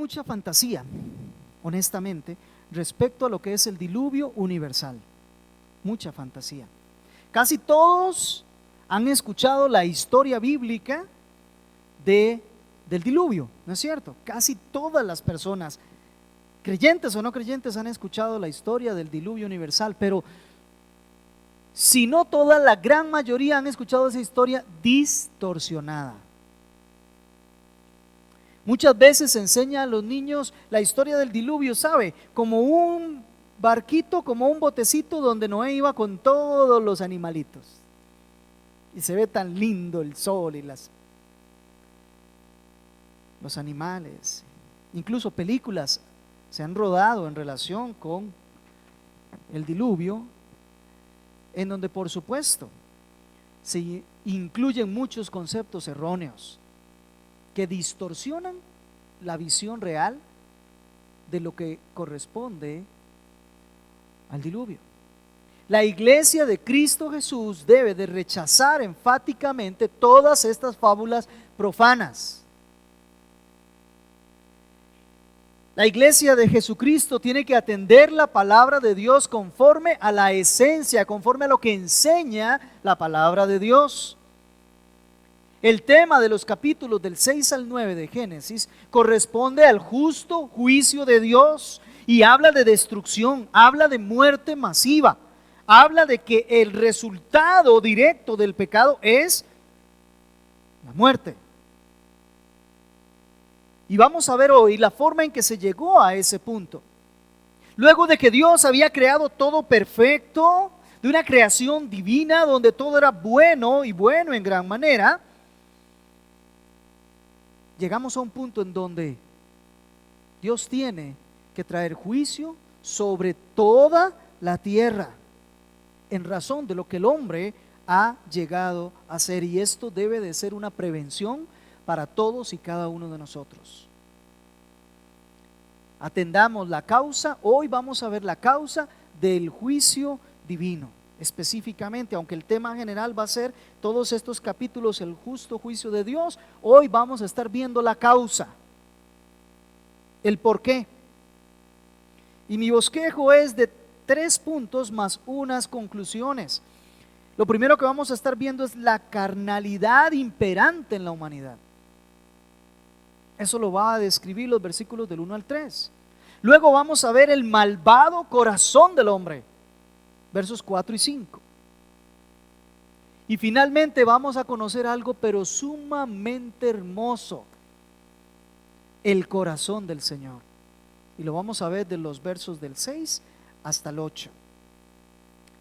mucha fantasía, honestamente, respecto a lo que es el diluvio universal. Mucha fantasía. Casi todos han escuchado la historia bíblica del diluvio, ¿no es cierto? Casi todas las personas, creyentes o no creyentes, han escuchado la historia del diluvio universal, pero si no toda, la gran mayoría han escuchado esa historia distorsionada. Muchas veces se enseña a los niños la historia del diluvio, ¿sabe? Como un barquito, como un botecito donde Noé iba con todos los animalitos. Y se ve tan lindo el sol y los animales. Incluso películas se han rodado en relación con el diluvio, en donde por supuesto se incluyen muchos conceptos erróneos que distorsionan la visión real de lo que corresponde al diluvio. La iglesia de Cristo Jesús debe de rechazar enfáticamente todas estas fábulas profanas. La iglesia de Jesucristo tiene que atender la palabra de Dios conforme a la esencia, conforme a lo que enseña la palabra de Dios. El tema de los capítulos del 6 al 9 de Génesis corresponde al justo juicio de Dios y habla de destrucción, habla de muerte masiva, habla de que el resultado directo del pecado es la muerte. Y vamos a ver hoy la forma en que se llegó a ese punto. Luego de que Dios había creado todo perfecto, de una creación divina donde todo era bueno y bueno en gran manera, llegamos a un punto en donde Dios tiene que traer juicio sobre toda la tierra en razón de lo que el hombre ha llegado a hacer, y esto debe de ser una prevención para todos y cada uno de nosotros. Atendamos la causa. Hoy vamos a ver la causa del juicio divino específicamente, aunque el tema general va a ser todos estos capítulos, el justo juicio de Dios. Hoy vamos a estar viendo la causa, el por qué. Y mi bosquejo es de 3 puntos más unas conclusiones. Lo primero que vamos a estar viendo es la carnalidad imperante en la humanidad. Eso lo va a describir los versículos del 1 al 3. Luego vamos a ver el malvado corazón del hombre, versos 4 y 5. Y finalmente vamos a conocer algo pero sumamente hermoso: el corazón del Señor. Y lo vamos a ver de los versos del 6 hasta el 8.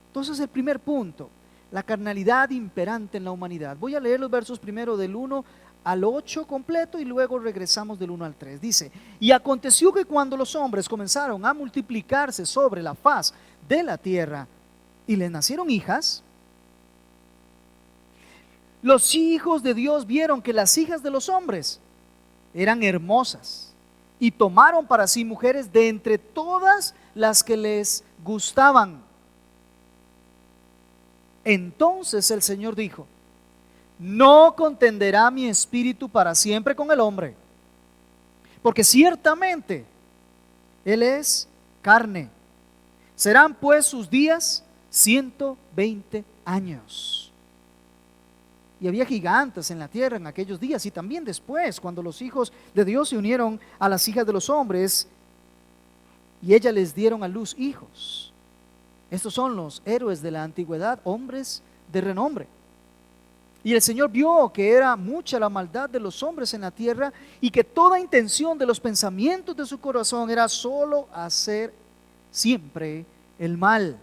Entonces, el primer punto, la carnalidad imperante en la humanidad. Voy a leer los versos primero del 1 al 8 completo y luego regresamos del 1 al 3. Dice: y aconteció que cuando los hombres comenzaron a multiplicarse sobre la faz de la tierra y les nacieron hijas, los hijos de Dios vieron que las hijas de los hombres eran hermosas y tomaron para sí mujeres de entre todas las que les gustaban. Entonces el Señor dijo: no contenderá mi espíritu para siempre con el hombre, porque ciertamente él es carne. Serán pues sus días 120 años. Y había gigantes en la tierra en aquellos días, y también después, cuando los hijos de Dios se unieron a las hijas de los hombres, y ellas les dieron a luz hijos. Estos son los héroes de la antigüedad, hombres de renombre. Y el Señor vio que era mucha la maldad de los hombres en la tierra, y que toda intención de los pensamientos de su corazón era solo hacer siempre el mal.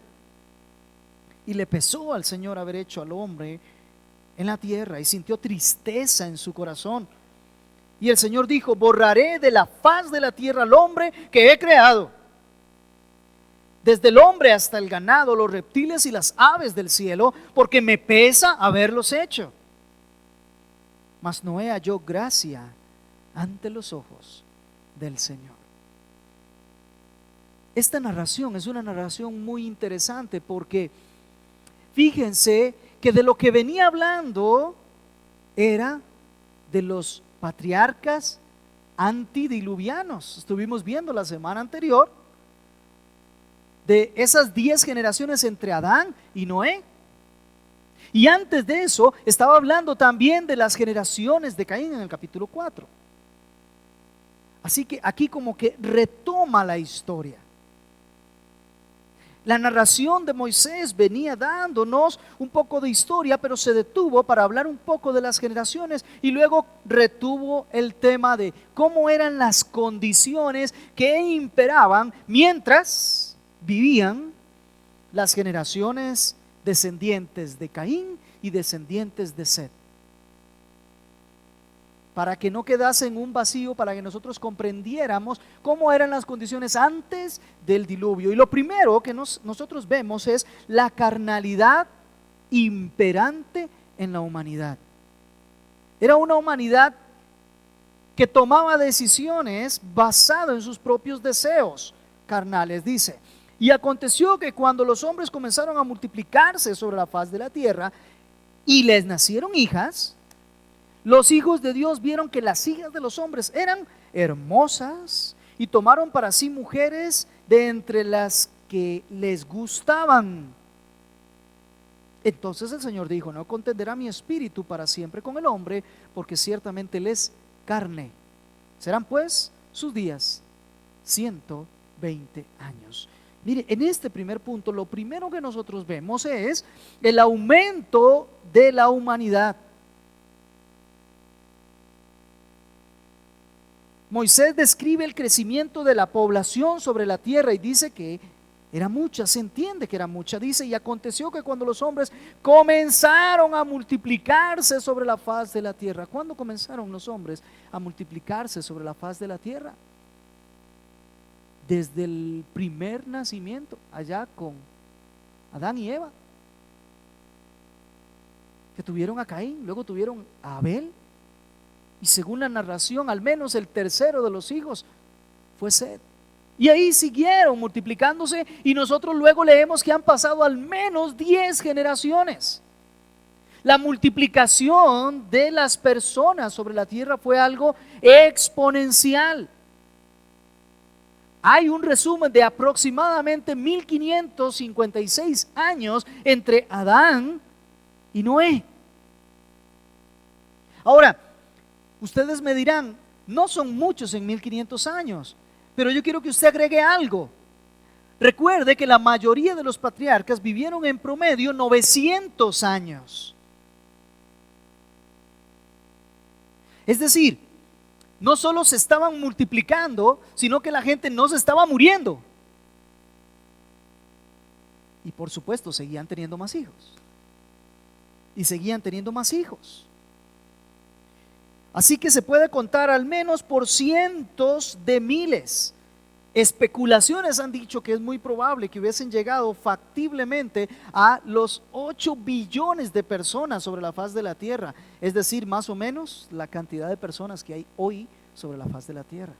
Y le pesó al Señor haber hecho al hombre en la tierra, y sintió tristeza en su corazón. Y el Señor dijo: borraré de la faz de la tierra al hombre que he creado, desde el hombre hasta el ganado, los reptiles y las aves del cielo, porque me pesa haberlos hecho. Mas Noé halló gracia ante los ojos del Señor. Esta narración es una narración muy interesante, porque fíjense que de lo que venía hablando era de los patriarcas antidiluvianos. Estuvimos viendo la semana anterior de esas 10 generaciones entre Adán y Noé. Y antes de eso estaba hablando también de las generaciones de Caín en el capítulo 4. Así que aquí como que retoma la historia. La narración de Moisés venía dándonos un poco de historia, pero se detuvo para hablar un poco de las generaciones y luego retuvo el tema de cómo eran las condiciones que imperaban mientras vivían las generaciones descendientes de Caín y descendientes de Set. Para que no quedase en un vacío, para que nosotros comprendiéramos cómo eran las condiciones antes del diluvio. Y lo primero que nosotros vemos es la carnalidad imperante en la humanidad. Era una humanidad que tomaba decisiones basadas en sus propios deseos carnales, dice. Y aconteció que cuando los hombres comenzaron a multiplicarse sobre la faz de la tierra y les nacieron hijas, los hijos de Dios vieron que las hijas de los hombres eran hermosas y tomaron para sí mujeres de entre las que les gustaban. Entonces el Señor dijo: no contenderá mi espíritu para siempre con el hombre, porque ciertamente él es carne. Serán pues sus días 120 años. Mire, en este primer punto, lo primero que nosotros vemos es el aumento de la humanidad. Moisés describe el crecimiento de la población sobre la tierra y dice que era mucha, se entiende que era mucha. Dice: y aconteció que cuando los hombres comenzaron a multiplicarse sobre la faz de la tierra. ¿Cuándo comenzaron los hombres a multiplicarse sobre la faz de la tierra? Desde el primer nacimiento, allá con Adán y Eva, que tuvieron a Caín, luego tuvieron a Abel. Y según la narración, al menos el tercero de los hijos fue Set. Y ahí siguieron multiplicándose y nosotros luego leemos que han pasado al menos 10 generaciones. La multiplicación de las personas sobre la tierra fue algo exponencial. Hay un resumen de aproximadamente 1556 años entre Adán y Noé. Ahora, ustedes me dirán: no son muchos en 1500 años, pero yo quiero que usted agregue algo. Recuerde que la mayoría de los patriarcas vivieron en promedio 900 años. Es decir, no solo se estaban multiplicando, sino que la gente no se estaba muriendo. Y por supuesto seguían teniendo más hijos. Y seguían teniendo más hijos. Así que se puede contar al menos por cientos de miles. Especulaciones han dicho que es muy probable que hubiesen llegado factiblemente a los 8 billones de personas sobre la faz de la tierra. Es decir, más o menos la cantidad de personas que hay hoy sobre la faz de la tierra.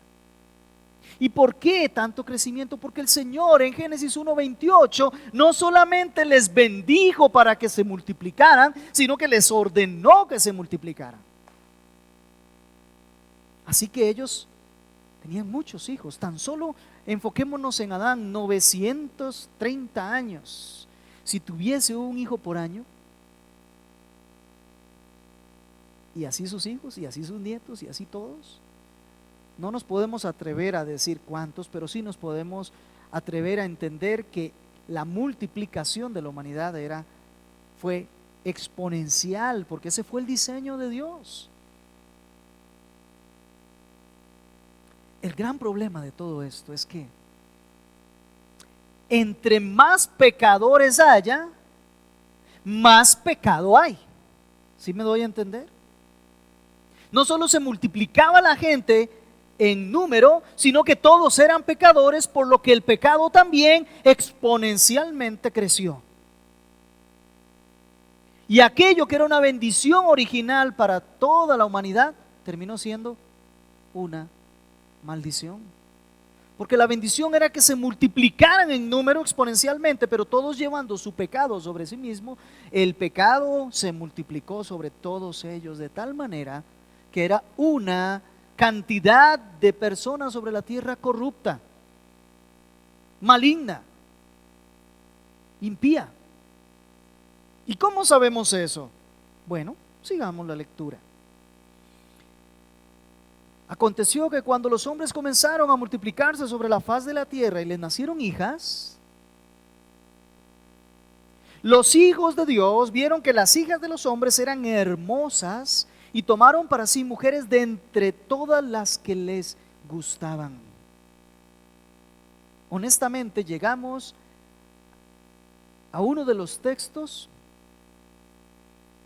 ¿Y por qué tanto crecimiento? Porque el Señor en Génesis 1:28 no solamente les bendijo para que se multiplicaran, sino que les ordenó que se multiplicaran. Así que ellos tenían muchos hijos. Tan solo enfoquémonos en Adán, 930 años. Si tuviese un hijo por año, y así sus hijos, y así sus nietos, y así todos, no nos podemos atrever a decir cuántos, pero sí nos podemos atrever a entender que la multiplicación de la humanidad fue exponencial, porque ese fue el diseño de Dios. El gran problema de todo esto es que entre más pecadores haya, más pecado hay. ¿Sí me doy a entender? No solo se multiplicaba la gente en número, sino que todos eran pecadores, por lo que el pecado también exponencialmente creció. Y aquello que era una bendición original para toda la humanidad terminó siendo una maldición. Porque la bendición era que se multiplicaran en número exponencialmente, pero todos llevando su pecado sobre sí mismo, el pecado se multiplicó sobre todos ellos de tal manera que era una cantidad de personas sobre la tierra corrupta, maligna, impía. ¿Y cómo sabemos eso? Bueno, sigamos la lectura. Aconteció que cuando los hombres comenzaron a multiplicarse sobre la faz de la tierra y les nacieron hijas, los hijos de Dios vieron que las hijas de los hombres eran hermosas y tomaron para sí mujeres de entre todas las que les gustaban. Honestamente, llegamos a uno de los textos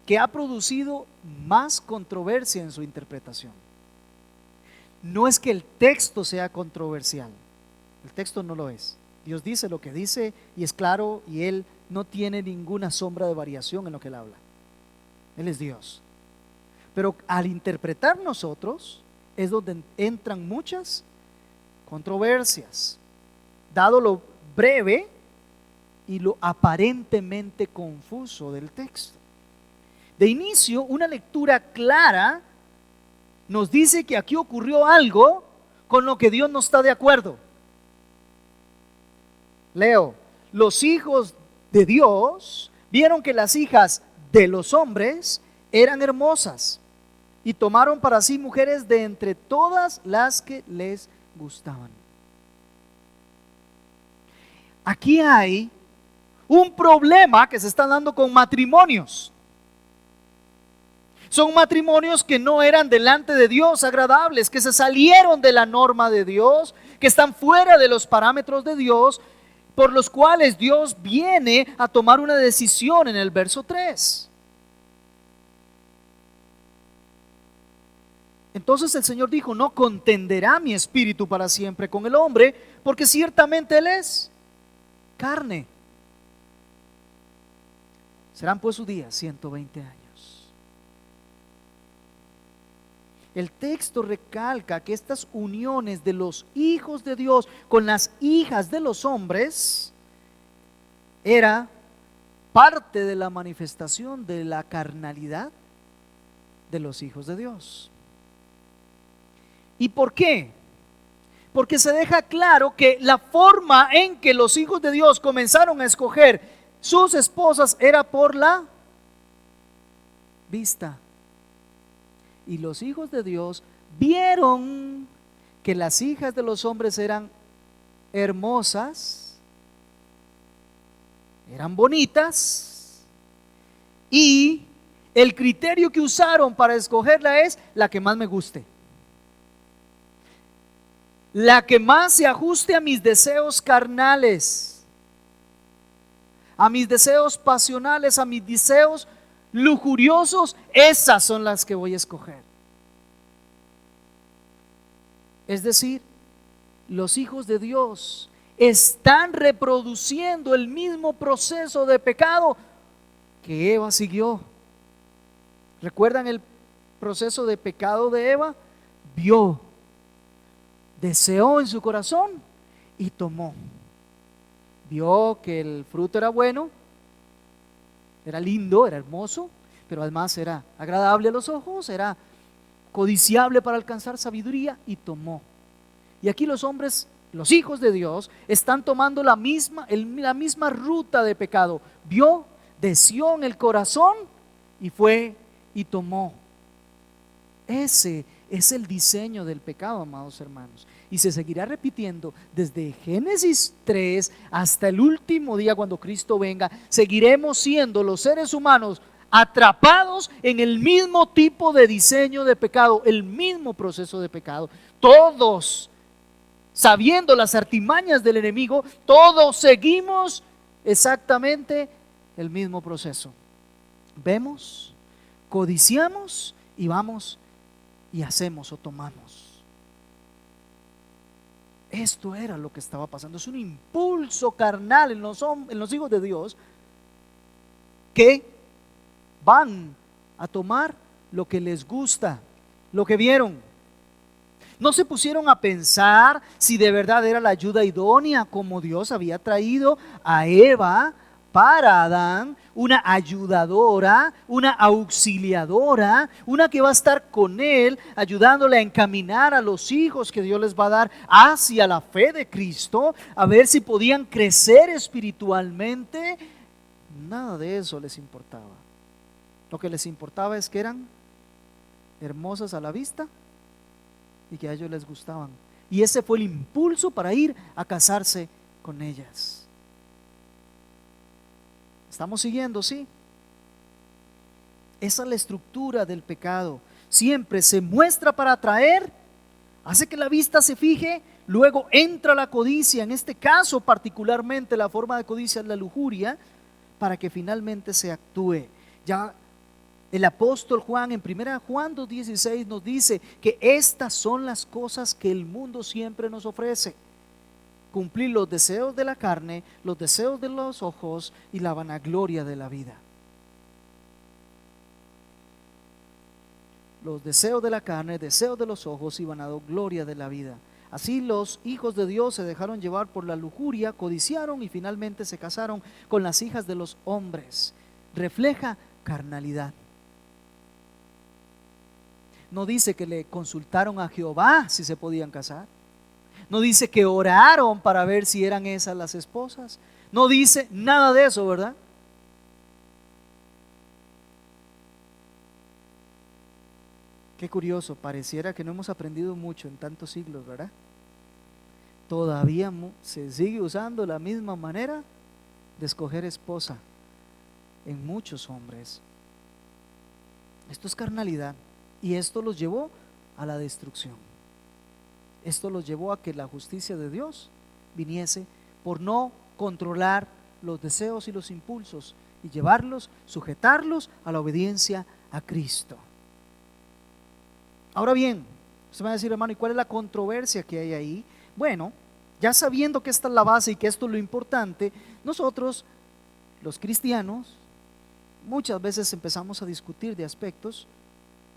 que ha producido más controversia en su interpretación. No es que el texto sea controversial, el texto no lo es. Dios dice lo que dice y es claro, y Él no tiene ninguna sombra de variación en lo que Él habla. Él es Dios. Pero al interpretar nosotros es donde entran muchas controversias, dado lo breve y lo aparentemente confuso del texto. De inicio, una lectura clara nos dice que aquí ocurrió algo con lo que Dios no está de acuerdo. Leo, los hijos de Dios vieron que las hijas de los hombres eran hermosas y tomaron para sí mujeres de entre todas las que les gustaban. Aquí hay un problema que se está dando con matrimonios. Son matrimonios que no eran delante de Dios agradables, que se salieron de la norma de Dios, que están fuera de los parámetros de Dios, por los cuales Dios viene a tomar una decisión en el verso 3. Entonces el Señor dijo: no contenderá mi espíritu para siempre con el hombre, porque ciertamente él es carne. Serán pues sus días 120 años. El texto recalca que estas uniones de los hijos de Dios con las hijas de los hombres era parte de la manifestación de la carnalidad de los hijos de Dios. ¿Y por qué? Porque se deja claro que la forma en que los hijos de Dios comenzaron a escoger sus esposas era por la vista. Y los hijos de Dios vieron que las hijas de los hombres eran hermosas, eran bonitas, y el criterio que usaron para escogerla es la que más me guste, la que más se ajuste a mis deseos carnales, a mis deseos pasionales, a mis deseos lujuriosos. Esas son las que voy a escoger. Es decir, los hijos de Dios están reproduciendo el mismo proceso de pecado que Eva siguió. ¿Recuerdan el proceso de pecado de Eva? Vio, deseó en su corazón y tomó. Vio que el fruto era bueno, era lindo, era hermoso, pero además era agradable a los ojos, era codiciable para alcanzar sabiduría, y tomó. Y aquí los hombres, los hijos de Dios, están tomando la misma ruta de pecado. Vio, deseó en el corazón y fue y tomó. Ese es el diseño del pecado, amados hermanos, y se seguirá repitiendo desde Génesis 3 hasta el último día cuando Cristo venga. Seguiremos siendo los seres humanos atrapados en el mismo tipo de diseño de pecado, el mismo proceso de pecado. Todos, sabiendo las artimañas del enemigo, todos seguimos exactamente el mismo proceso. Vemos, codiciamos y vamos y hacemos o tomamos. Esto era lo que estaba pasando. Es un impulso carnal en los hijos de Dios que van a tomar lo que les gusta, lo que vieron. No se pusieron a pensar si de verdad era la ayuda idónea, como Dios había traído a Eva para Adán, una ayudadora, una auxiliadora, una que va a estar con él, ayudándole a encaminar a los hijos que Dios les va a dar hacia la fe de Cristo, a ver si podían crecer espiritualmente. Nada de eso les importaba. Lo que les importaba es que eran hermosas a la vista y que a ellos les gustaban. Y ese fue el impulso para ir a casarse con ellas. ¿Estamos siguiendo? Sí. Esa es la estructura del pecado. Siempre se muestra para atraer, hace que la vista se fije, luego entra la codicia, en este caso particularmente la forma de codicia es la lujuria, para que finalmente se actúe. Ya el apóstol Juan en 1 Juan 2:16 nos dice que estas son las cosas que el mundo siempre nos ofrece: cumplir los deseos de la carne, los deseos de los ojos y la vanagloria de la vida. Los deseos de la carne, deseos de los ojos y vanagloria de la vida. Así los hijos de Dios se dejaron llevar por la lujuria, codiciaron y finalmente se casaron con las hijas de los hombres. Refleja carnalidad. No dice que le consultaron a Jehová si se podían casar. No dice que oraron para ver si eran esas las esposas. No dice nada de eso, ¿verdad? Qué curioso, pareciera que no hemos aprendido mucho en tantos siglos, ¿verdad? Todavía se sigue usando la misma manera de escoger esposa en muchos hombres. Esto es carnalidad y esto los llevó a la destrucción. Esto los llevó a que la justicia de Dios viniese por no controlar los deseos y los impulsos y llevarlos, sujetarlos a la obediencia a Cristo. Ahora bien, usted me va a decir, hermano, ¿y cuál es la controversia que hay ahí? Bueno, ya sabiendo que esta es la base y que esto es lo importante, nosotros, los cristianos, muchas veces empezamos a discutir de aspectos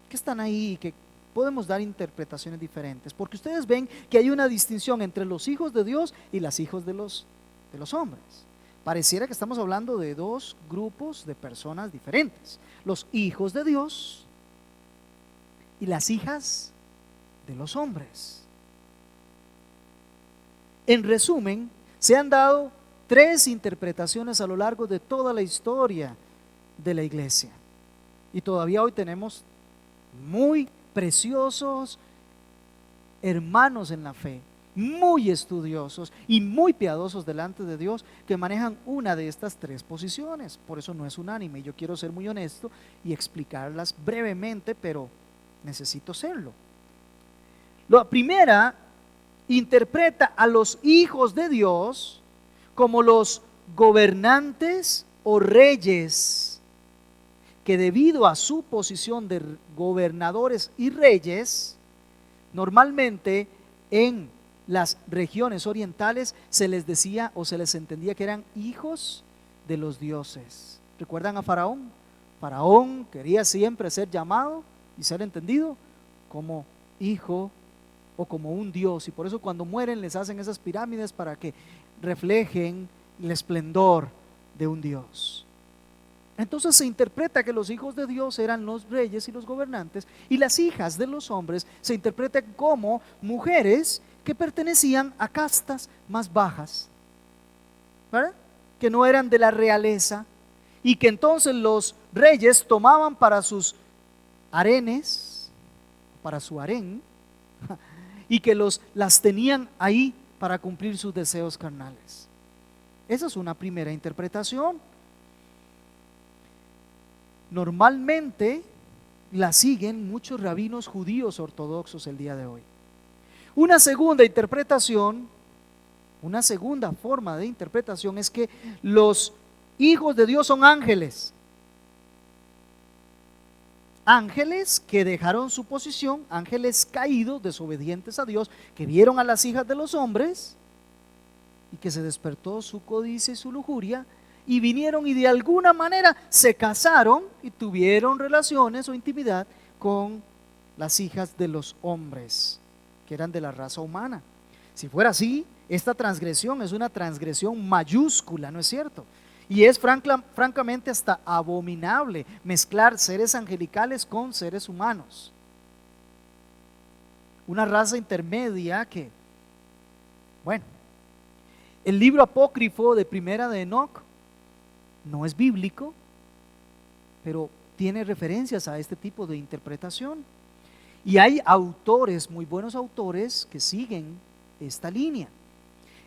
que están ahí y que podemos dar interpretaciones diferentes, porque ustedes ven que hay una distinción entre los hijos de Dios y las hijas de los hombres. Pareciera que estamos hablando de dos grupos de personas diferentes: los hijos de Dios y las hijas de los hombres. En resumen, se han dado tres interpretaciones a lo largo de toda la historia de la iglesia, y todavía hoy tenemos muy preciosos hermanos en la fe, muy estudiosos y muy piadosos delante de Dios, que manejan una de estas tres posiciones. Por eso no es unánime. Yo quiero ser muy honesto y explicarlas brevemente, pero necesito serlo. La primera interpreta a los hijos de Dios como los gobernantes o reyes, que debido a su posición de gobernadores y reyes, normalmente en las regiones orientales se les decía o se les entendía que eran hijos de los dioses. ¿Recuerdan a Faraón? Faraón quería siempre ser llamado y ser entendido como hijo o como un dios, y por eso cuando mueren les hacen esas pirámides para que reflejen el esplendor de un dios. Entonces se interpreta que los hijos de Dios eran los reyes y los gobernantes, y las hijas de los hombres se interpretan como mujeres que pertenecían a castas más bajas, ¿verdad? Que no eran de la realeza, y que entonces los reyes tomaban para sus harenes, para su harén, y que las tenían ahí para cumplir sus deseos carnales. Esa es una primera interpretación. Normalmente la siguen muchos rabinos judíos ortodoxos el día de hoy. Una segunda interpretación, una segunda forma de interpretación es que los hijos de Dios son ángeles. Ángeles que dejaron su posición, ángeles caídos, desobedientes a Dios, que vieron a las hijas de los hombres y que se despertó su codicia y su lujuria, y vinieron y de alguna manera se casaron y tuvieron relaciones o intimidad con las hijas de los hombres, que eran de la raza humana. Si fuera así, esta transgresión es una transgresión mayúscula, ¿no es cierto? Y es francamente hasta abominable mezclar seres angelicales con seres humanos. Una raza intermedia que, bueno, el libro apócrifo de Primera de Enoc no es bíblico, pero tiene referencias a este tipo de interpretación. Y hay autores, muy buenos autores, que siguen esta línea.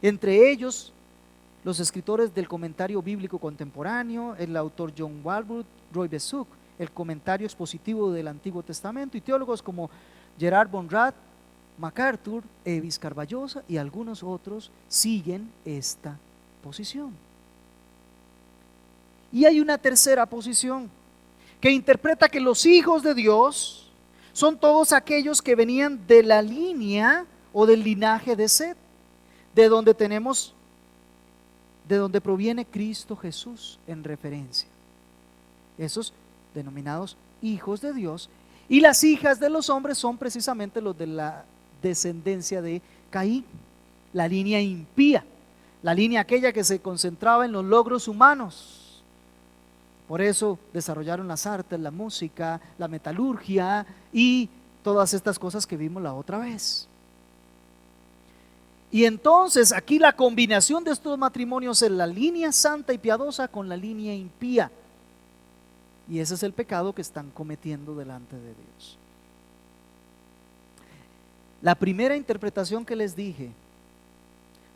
Entre ellos, los escritores del comentario bíblico contemporáneo, el autor John Walwood, Roy Besuk, el comentario expositivo del Antiguo Testamento, y teólogos como Gerard von Rath, MacArthur, Evis Carballosa y algunos otros siguen esta posición. Y hay una tercera posición que interpreta que los hijos de Dios son todos aquellos que venían de la línea o del linaje de Set, de donde proviene Cristo Jesús en referencia. Esos denominados hijos de Dios. Y las hijas de los hombres son precisamente los de la descendencia de Caín, la línea impía, la línea aquella que se concentraba en los logros humanos. Por eso desarrollaron las artes, la música, la metalurgia y todas estas cosas que vimos la otra vez. Y entonces aquí la combinación de estos matrimonios es la línea santa y piadosa con la línea impía. Y ese es el pecado que están cometiendo delante de Dios. La primera interpretación que les dije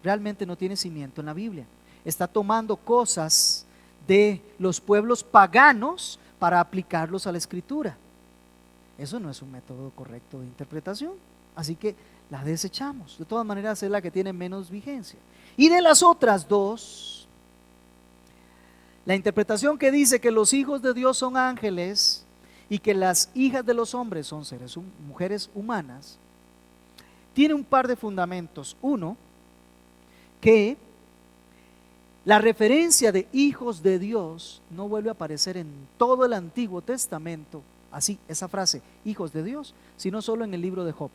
realmente no tiene cimiento en la Biblia. Está tomando cosas de los pueblos paganos para aplicarlos a la Escritura. Eso no es un método correcto de interpretación, así que la desechamos. De todas maneras es la que tiene menos vigencia. Y de las otras dos, la interpretación que dice que los hijos de Dios son ángeles y que las hijas de los hombres son mujeres humanas, tiene un par de fundamentos. Uno, que la referencia de hijos de Dios no vuelve a aparecer en todo el Antiguo Testamento, así, esa frase, hijos de Dios, sino solo en el libro de Job.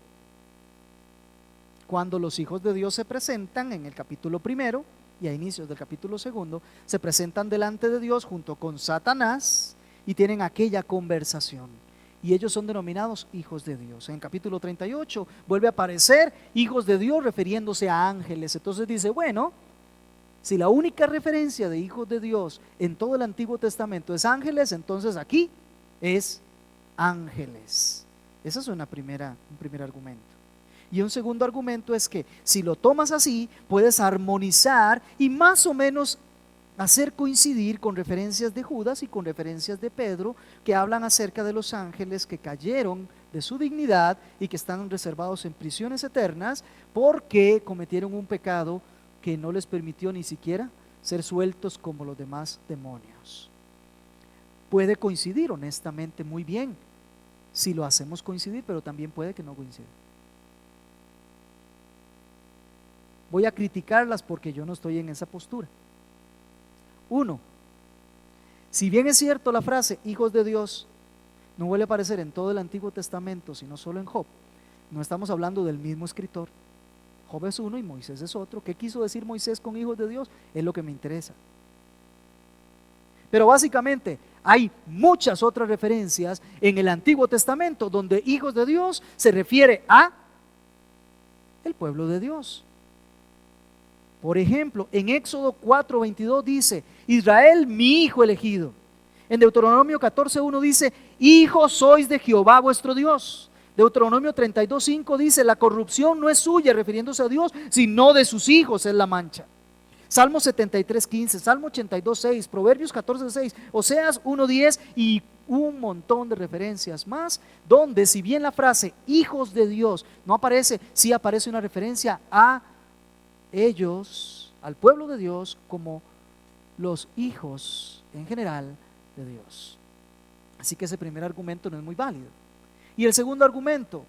Cuando los hijos de Dios se presentan en el capítulo 1 y a inicios del capítulo 2, se presentan delante de Dios junto con Satanás y tienen aquella conversación. Y ellos son denominados hijos de Dios. En el capítulo 38 vuelve a aparecer hijos de Dios refiriéndose a ángeles. Entonces dice, bueno, si la única referencia de hijos de Dios en todo el Antiguo Testamento es ángeles, entonces aquí es ángeles. Ese es un primer argumento. Y un segundo argumento es que si lo tomas así, puedes armonizar y más o menos hacer coincidir con referencias de Judas y con referencias de Pedro, que hablan acerca de los ángeles que cayeron de su dignidad y que están reservados en prisiones eternas porque cometieron un pecado que no les permitió ni siquiera ser sueltos como los demás demonios. Puede coincidir honestamente muy bien si lo hacemos coincidir, pero también puede que no coincida. Voy a criticarlas porque yo no estoy en esa postura. Uno, si bien es cierto la frase hijos de Dios no vuelve a aparecer en todo el Antiguo Testamento, sino solo en Job, no estamos hablando del mismo escritor. Job es uno y Moisés es otro. ¿Qué quiso decir Moisés con hijos de Dios? Es lo que me interesa. Pero básicamente hay muchas otras referencias en el Antiguo Testamento donde hijos de Dios se refiere a el pueblo de Dios. Por ejemplo, en Éxodo 4:22 dice, Israel mi hijo elegido. En Deuteronomio 14:1 dice, hijos sois de Jehová vuestro Dios. Deuteronomio 32:5 dice, la corrupción no es suya, refiriéndose a Dios, sino de sus hijos es la mancha. Salmo 73:15, Salmo 82:6, Proverbios 14:6, Oseas 1:10 y un montón de referencias más, donde si bien la frase hijos de Dios no aparece, sí aparece una referencia a ellos, al pueblo de Dios, como los hijos en general de Dios. Así que ese primer argumento no es muy válido. Y el segundo argumento,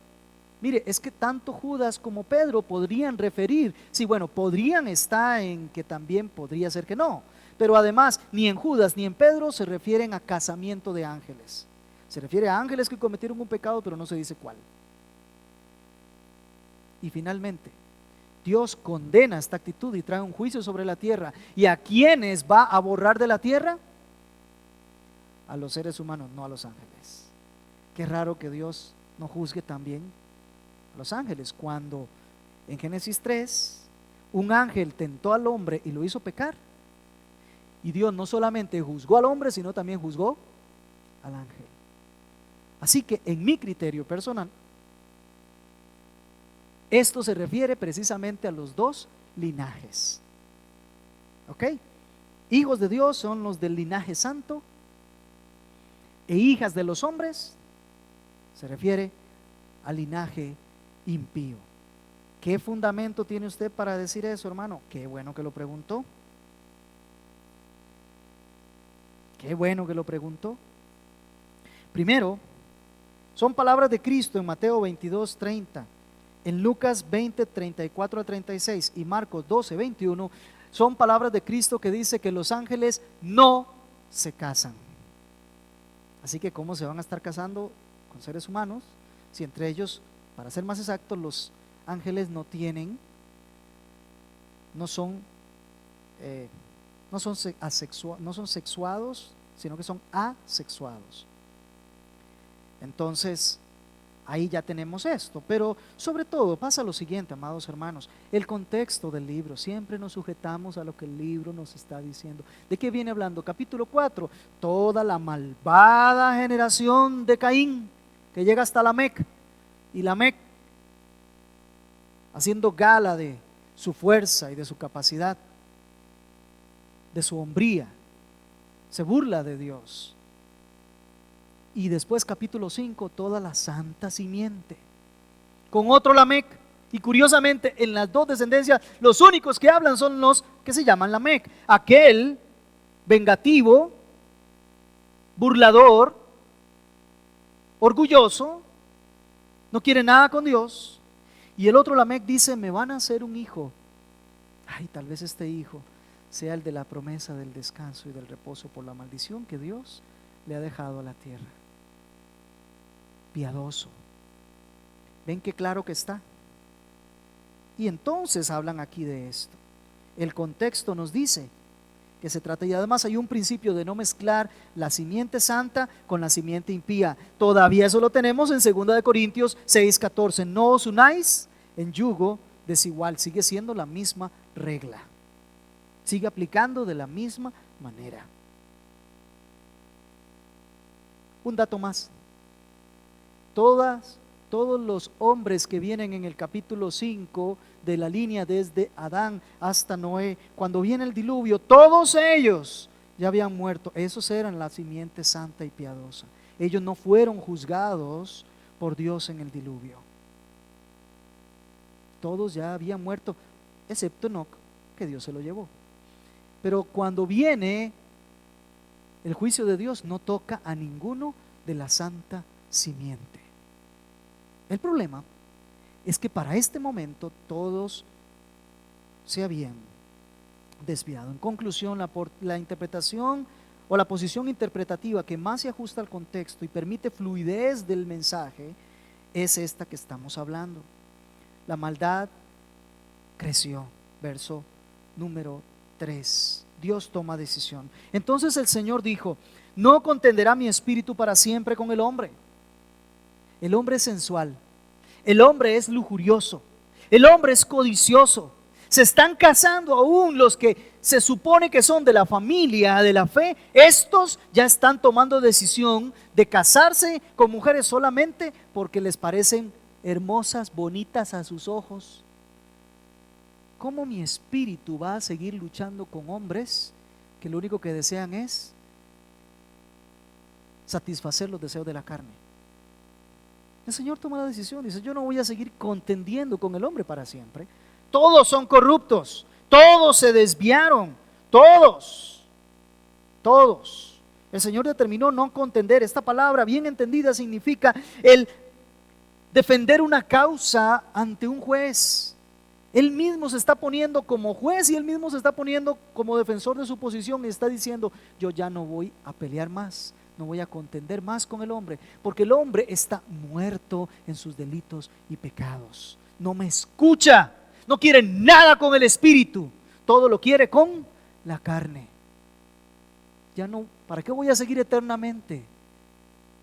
mire, es que tanto Judas como Pedro podrían referir, sí, bueno, podrían estar en que también podría ser que no, pero además ni en Judas ni en Pedro se refieren a casamiento de ángeles. Se refiere a ángeles que cometieron un pecado, pero no se dice cuál. Y finalmente, Dios condena esta actitud y trae un juicio sobre la tierra. ¿Y a quiénes va a borrar de la tierra? A los seres humanos, no a los ángeles. Qué raro que Dios no juzgue también a los ángeles, cuando en Génesis 3 un ángel tentó al hombre y lo hizo pecar, y Dios no solamente juzgó al hombre, sino también juzgó al ángel. Así que en mi criterio personal, esto se refiere precisamente a los dos linajes. ¿Ok? Hijos de Dios son los del linaje santo, e hijas de los hombres se refiere al linaje impío. ¿Qué fundamento tiene usted para decir eso, hermano? Qué bueno que lo preguntó. Qué bueno que lo preguntó. Primero, son palabras de Cristo en Mateo 22:30, en Lucas 20:34-36 y Marcos 12:21. Son palabras de Cristo que dice que los ángeles no se casan. Así que ¿cómo se van a estar casando con seres humanos si entre ellos, para ser más exactos, los ángeles no son sexuados, sino que son asexuados? Entonces ahí ya tenemos esto, pero sobre todo pasa lo siguiente, amados hermanos, el contexto del libro. Siempre nos sujetamos a lo que el libro nos está diciendo. ¿De qué viene hablando? Capítulo 4, toda la malvada generación de Caín, que llega hasta Lamec, y Lamec, haciendo gala de su fuerza y de su capacidad, de su hombría, se burla de Dios. Y después capítulo 5, toda la santa simiente, con otro Lamec. Y curiosamente, en las dos descendencias, los únicos que hablan son los que se llaman Lamec. Aquel vengativo, burlador, orgulloso, no quiere nada con Dios. Y el otro Lamec dice: me van a hacer un hijo. Ay, tal vez este hijo sea el de la promesa del descanso y del reposo por la maldición que Dios le ha dejado a la tierra. Piadoso. ¿Ven qué claro que está? Y entonces hablan aquí de esto. El contexto nos dice que se trata, y además hay un principio de no mezclar la simiente santa con la simiente impía. Todavía eso lo tenemos en 2 Corintios 6:14. No os unáis en yugo desigual. Sigue siendo la misma regla, sigue aplicando de la misma manera. Un dato más: todos los hombres que vienen en el capítulo 5 de la línea desde Adán hasta Noé, cuando viene el diluvio, todos ellos ya habían muerto. Esos eran la simiente santa y piadosa. Ellos no fueron juzgados por Dios en el diluvio. Todos ya habían muerto, excepto Enoc, que Dios se lo llevó. Pero cuando viene el juicio de Dios, no toca a ninguno de la santa simiente. El problema es que para este momento todos se habían desviado. En conclusión, la interpretación o la posición interpretativa que más se ajusta al contexto y permite fluidez del mensaje es esta que estamos hablando. La maldad creció. Verso número 3. Dios toma decisión. Entonces el Señor dijo: no contenderá mi espíritu para siempre con el hombre. El hombre es sensual, el hombre es lujurioso, el hombre es codicioso. Se están casando aún los que se supone que son de la familia de la fe. Estos ya están tomando decisión de casarse con mujeres solamente porque les parecen hermosas, bonitas a sus ojos. ¿Cómo mi espíritu va a seguir luchando con hombres que lo único que desean es satisfacer los deseos de la carne? El Señor toma la decisión, dice: yo no voy a seguir contendiendo con el hombre para siempre. Todos son corruptos, todos se desviaron, todos. El Señor determinó no contender. Esta palabra, bien entendida, significa el defender una causa ante un juez. Él mismo se está poniendo como juez y él mismo se está poniendo como defensor de su posición y está diciendo: yo ya no voy a pelear más, no voy a contender más con el hombre, porque el hombre está muerto en sus delitos y pecados. No me escucha, no quiere nada con el espíritu, todo lo quiere con la carne. Ya no, ¿para qué voy a seguir eternamente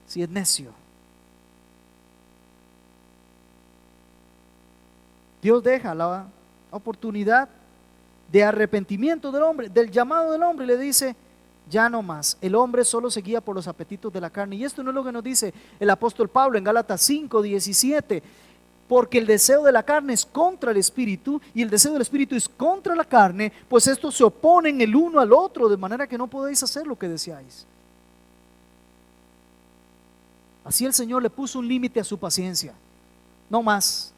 si es necio? Dios deja la oportunidad de arrepentimiento del hombre, del llamado del hombre, y le dice: ya no más. El hombre solo se guía por los apetitos de la carne. Y esto no es lo que nos dice el apóstol Pablo en Gálatas 5:17, porque el deseo de la carne es contra el espíritu y el deseo del espíritu es contra la carne, pues estos se oponen el uno al otro, de manera que no podéis hacer lo que deseáis. Así el Señor le puso un límite a su paciencia, no más.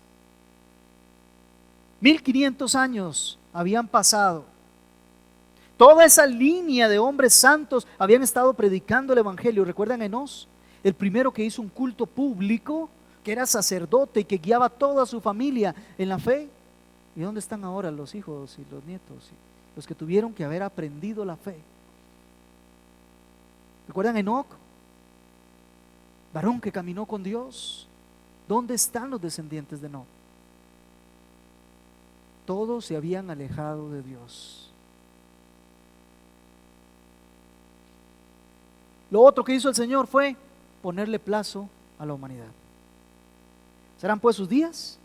1500 años habían pasado. Toda esa línea de hombres santos habían estado predicando el evangelio. ¿Recuerdan a Enós? El primero que hizo un culto público, que era sacerdote y que guiaba a toda su familia en la fe. ¿Y dónde están ahora los hijos y los nietos? Los que tuvieron que haber aprendido la fe. ¿Recuerdan a Enoc? Varón que caminó con Dios. ¿Dónde están los descendientes de Enoc? Todos se habían alejado de Dios. Lo otro que hizo el Señor fue ponerle plazo a la humanidad. ¿Serán pues sus días?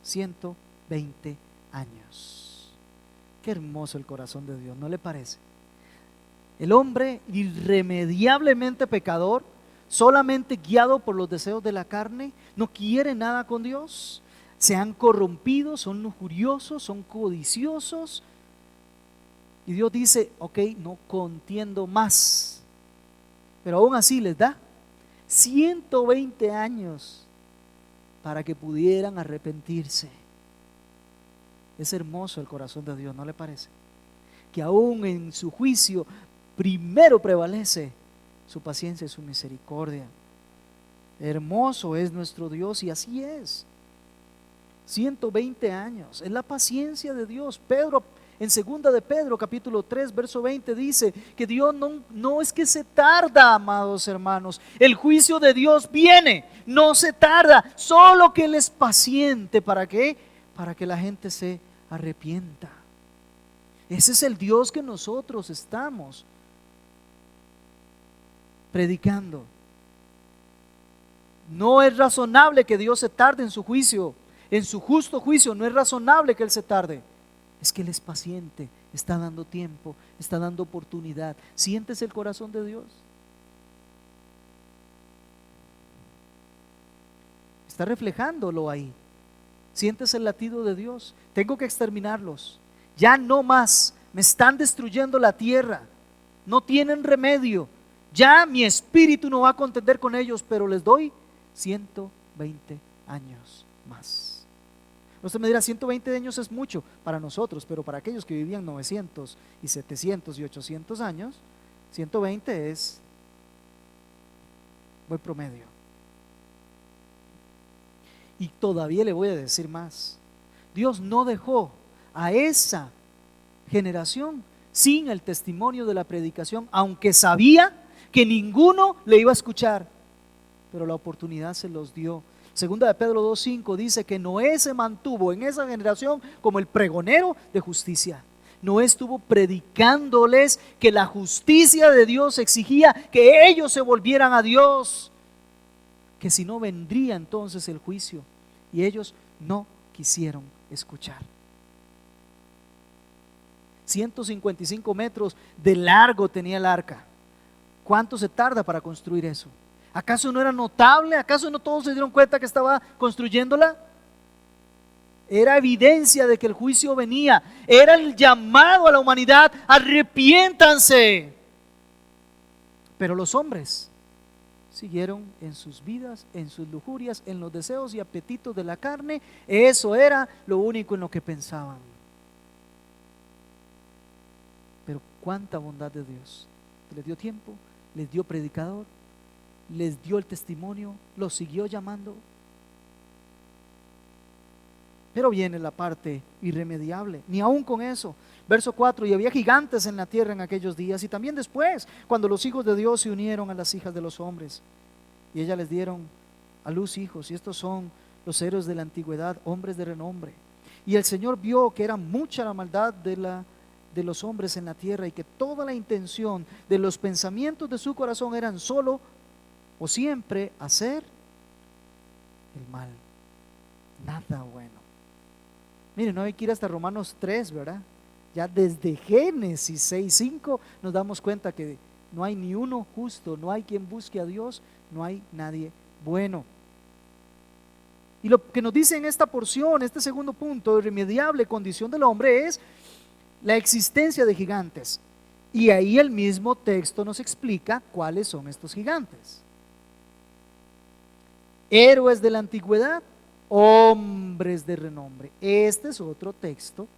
120 años. Qué hermoso el corazón de Dios, ¿no le parece? El hombre irremediablemente pecador, solamente guiado por los deseos de la carne, no quiere nada con Dios. Se han corrompido, son lujuriosos, son codiciosos. Y Dios dice: ok, no contiendo más. Pero aún así les da 120 años para que pudieran arrepentirse. Es hermoso el corazón de Dios, ¿no le parece? Que aún en su juicio primero prevalece su paciencia y su misericordia. Hermoso es nuestro Dios, y así es. 120 años, es la paciencia de Dios. Pedro, en 2 de Pedro capítulo 3 verso 20 dice que Dios no es que se tarda, amados hermanos. El juicio de Dios viene, no se tarda, solo que Él es paciente. ¿Para qué? Para que la gente se arrepienta. Ese es el Dios que nosotros estamos predicando. No es razonable que Dios se tarde en su juicio. En su justo juicio no es razonable que Él se tarde. Es que Él es paciente, está dando tiempo, está dando oportunidad. ¿Sientes el corazón de Dios? Está reflejándolo ahí. ¿Sientes el latido de Dios? Tengo que exterminarlos. Ya no más, me están destruyendo la tierra. No tienen remedio. Ya mi espíritu no va a contender con ellos, pero les doy 120 años más. Usted me dirá: 120 años es mucho para nosotros, pero para aquellos que vivían 900 y 700 y 800 años, 120 es buen promedio. Y todavía le voy a decir más: Dios no dejó a esa generación sin el testimonio de la predicación, aunque sabía que ninguno le iba a escuchar, pero la oportunidad se los dio. Segunda de Pedro 2:5 dice que Noé se mantuvo en esa generación como el pregonero de justicia. Noé estuvo predicándoles que la justicia de Dios exigía que ellos se volvieran a Dios, que si no vendría entonces el juicio, y ellos no quisieron escuchar. 155 metros de largo tenía el arca. ¿Cuánto se tarda para construir eso? ¿Acaso no era notable? ¿Acaso no todos se dieron cuenta que estaba construyéndola? Era evidencia de que el juicio venía. Era el llamado a la humanidad: arrepiéntanse. Pero los hombres siguieron en sus vidas, en sus lujurias, en los deseos y apetitos de la carne. Eso era lo único en lo que pensaban. Pero cuánta bondad de Dios. Les dio tiempo, les dio predicador, les dio el testimonio, los siguió llamando. Pero viene la parte irremediable, ni aún con eso. Verso 4: y había gigantes en la tierra en aquellos días, y también después, cuando los hijos de Dios se unieron a las hijas de los hombres, y ellas les dieron a luz hijos, y estos son los héroes de la antigüedad, hombres de renombre. Y el Señor vio que era mucha la maldad de los hombres en la tierra, y que toda la intención de los pensamientos de su corazón eran solo o siempre hacer el mal, nada bueno. Miren, no hay que ir hasta Romanos 3, ¿verdad? Ya desde Génesis 6:5 nos damos cuenta que no hay ni uno justo, no hay quien busque a Dios, no hay nadie bueno. Y lo que nos dice en esta porción, este segundo punto, irremediable condición del hombre, es la existencia de gigantes. Y ahí el mismo texto nos explica cuáles son estos gigantes. Héroes de la antigüedad, hombres de renombre. Este es otro texto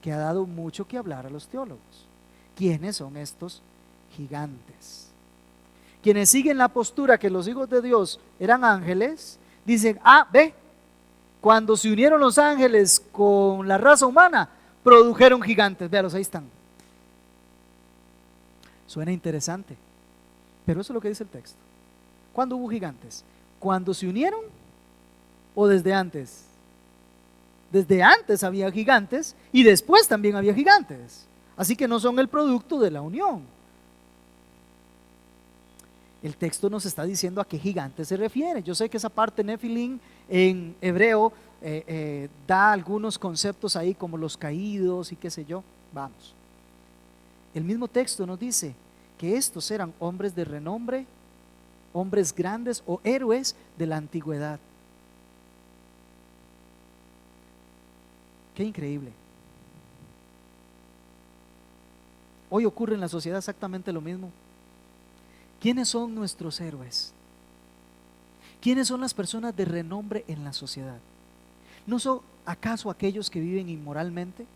que ha dado mucho que hablar a los teólogos. ¿Quiénes son estos gigantes? Quienes siguen la postura que los hijos de Dios eran ángeles, dicen, ve, cuando se unieron los ángeles con la raza humana, produjeron gigantes. Véalos, ahí están. Suena interesante, pero eso es lo que dice el texto. ¿Cuándo hubo gigantes? ¿Cuando se unieron o desde antes? Desde antes había gigantes y después también había gigantes. Así que no son el producto de la unión. El texto nos está diciendo a qué gigantes se refiere. Yo sé que esa parte Nefilim en hebreo da algunos conceptos ahí como los caídos y qué sé yo. Vamos. El mismo texto nos dice que estos eran hombres de renombre, hombres grandes o héroes de la antigüedad. Qué increíble. Hoy ocurre en la sociedad exactamente lo mismo. ¿Quiénes son nuestros héroes? ¿Quiénes son las personas de renombre en la sociedad? ¿No son acaso aquellos que viven inmoralmente?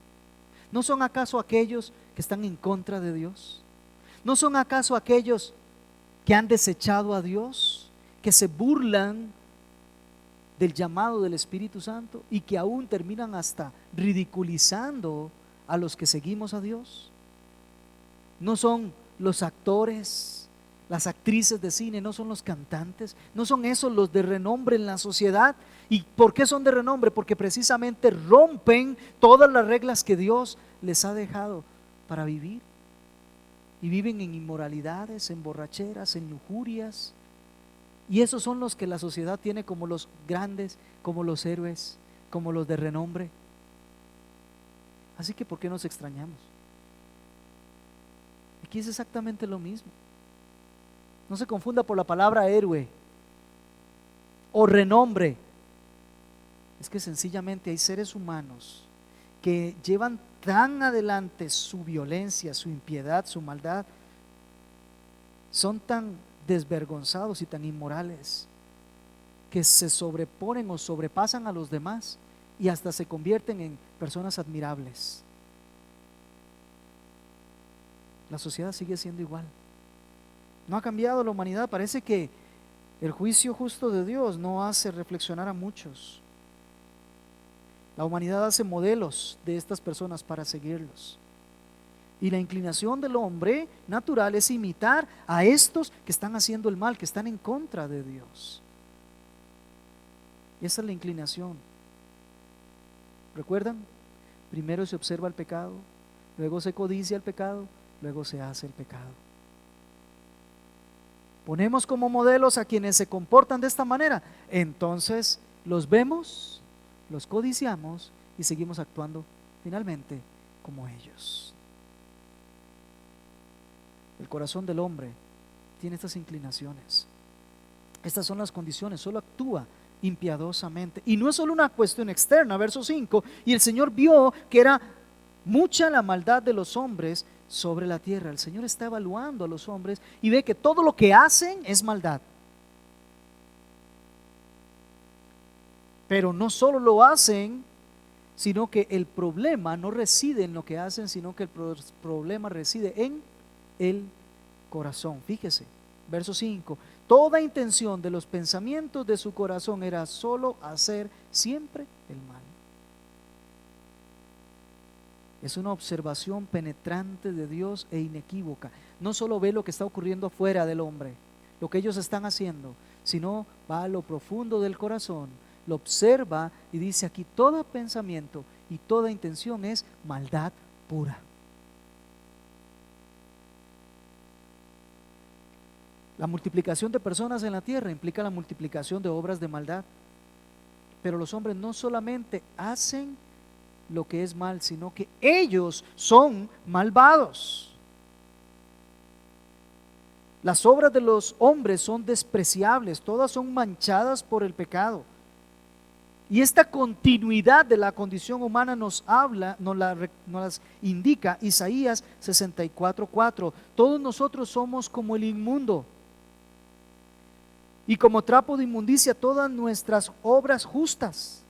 ¿No son acaso aquellos que están en contra de Dios? ¿No son acaso aquellos que han desechado a Dios, que se burlan del llamado del Espíritu Santo y que aún terminan hasta ridiculizando a los que seguimos a Dios? ¿No son los actores, las actrices de cine, no son los cantantes, no son esos los de renombre en la sociedad? ¿Y por qué son de renombre? Porque precisamente rompen todas las reglas que Dios les ha dejado para vivir, y viven en inmoralidades, en borracheras, en lujurias, y esos son los que la sociedad tiene como los grandes, como los héroes, como los de renombre. Así que ¿por qué nos extrañamos? Aquí es exactamente lo mismo. No se confunda por la palabra héroe o renombre. Es que sencillamente hay seres humanos que llevan tan adelante su violencia, su impiedad, su maldad, son tan desvergonzados y tan inmorales que se sobreponen o sobrepasan a los demás y hasta se convierten en personas admirables. La sociedad sigue siendo igual. No ha cambiado la humanidad. Parece que el juicio justo de Dios no hace reflexionar a muchos. La humanidad hace modelos de estas personas para seguirlos. Y la inclinación del hombre natural es imitar a estos que están haciendo el mal, que están en contra de Dios. Y esa es la inclinación. ¿Recuerdan? Primero se observa el pecado, luego se codicia el pecado, luego se hace el pecado. Ponemos como modelos a quienes se comportan de esta manera, entonces los vemos, los codiciamos y seguimos actuando finalmente como ellos. El corazón del hombre tiene estas inclinaciones. Estas son las condiciones, solo actúa impiadosamente. Y no es solo una cuestión externa, verso 5, y el Señor vio que era mucha la maldad de los hombres sobre la tierra. El Señor está evaluando a los hombres y ve que todo lo que hacen es maldad. Pero no solo lo hacen, sino que el problema no reside en lo que hacen, sino que el problema reside en el corazón. Fíjese, verso 5, toda intención de los pensamientos de su corazón era solo hacer siempre el mal. Es una observación penetrante de Dios e inequívoca. No solo ve lo que está ocurriendo afuera del hombre, lo que ellos están haciendo, sino va a lo profundo del corazón, lo observa y dice aquí: todo pensamiento y toda intención es maldad pura. La multiplicación de personas en la tierra implica la multiplicación de obras de maldad. Pero los hombres no solamente hacen lo que es mal, sino que ellos son malvados. Las obras de los hombres son despreciables, todas son manchadas por el pecado. Y esta continuidad de la condición humana nos las indica Isaías 64:4. Todos nosotros somos como el inmundo, y como trapo de inmundicia todas nuestras obras justas.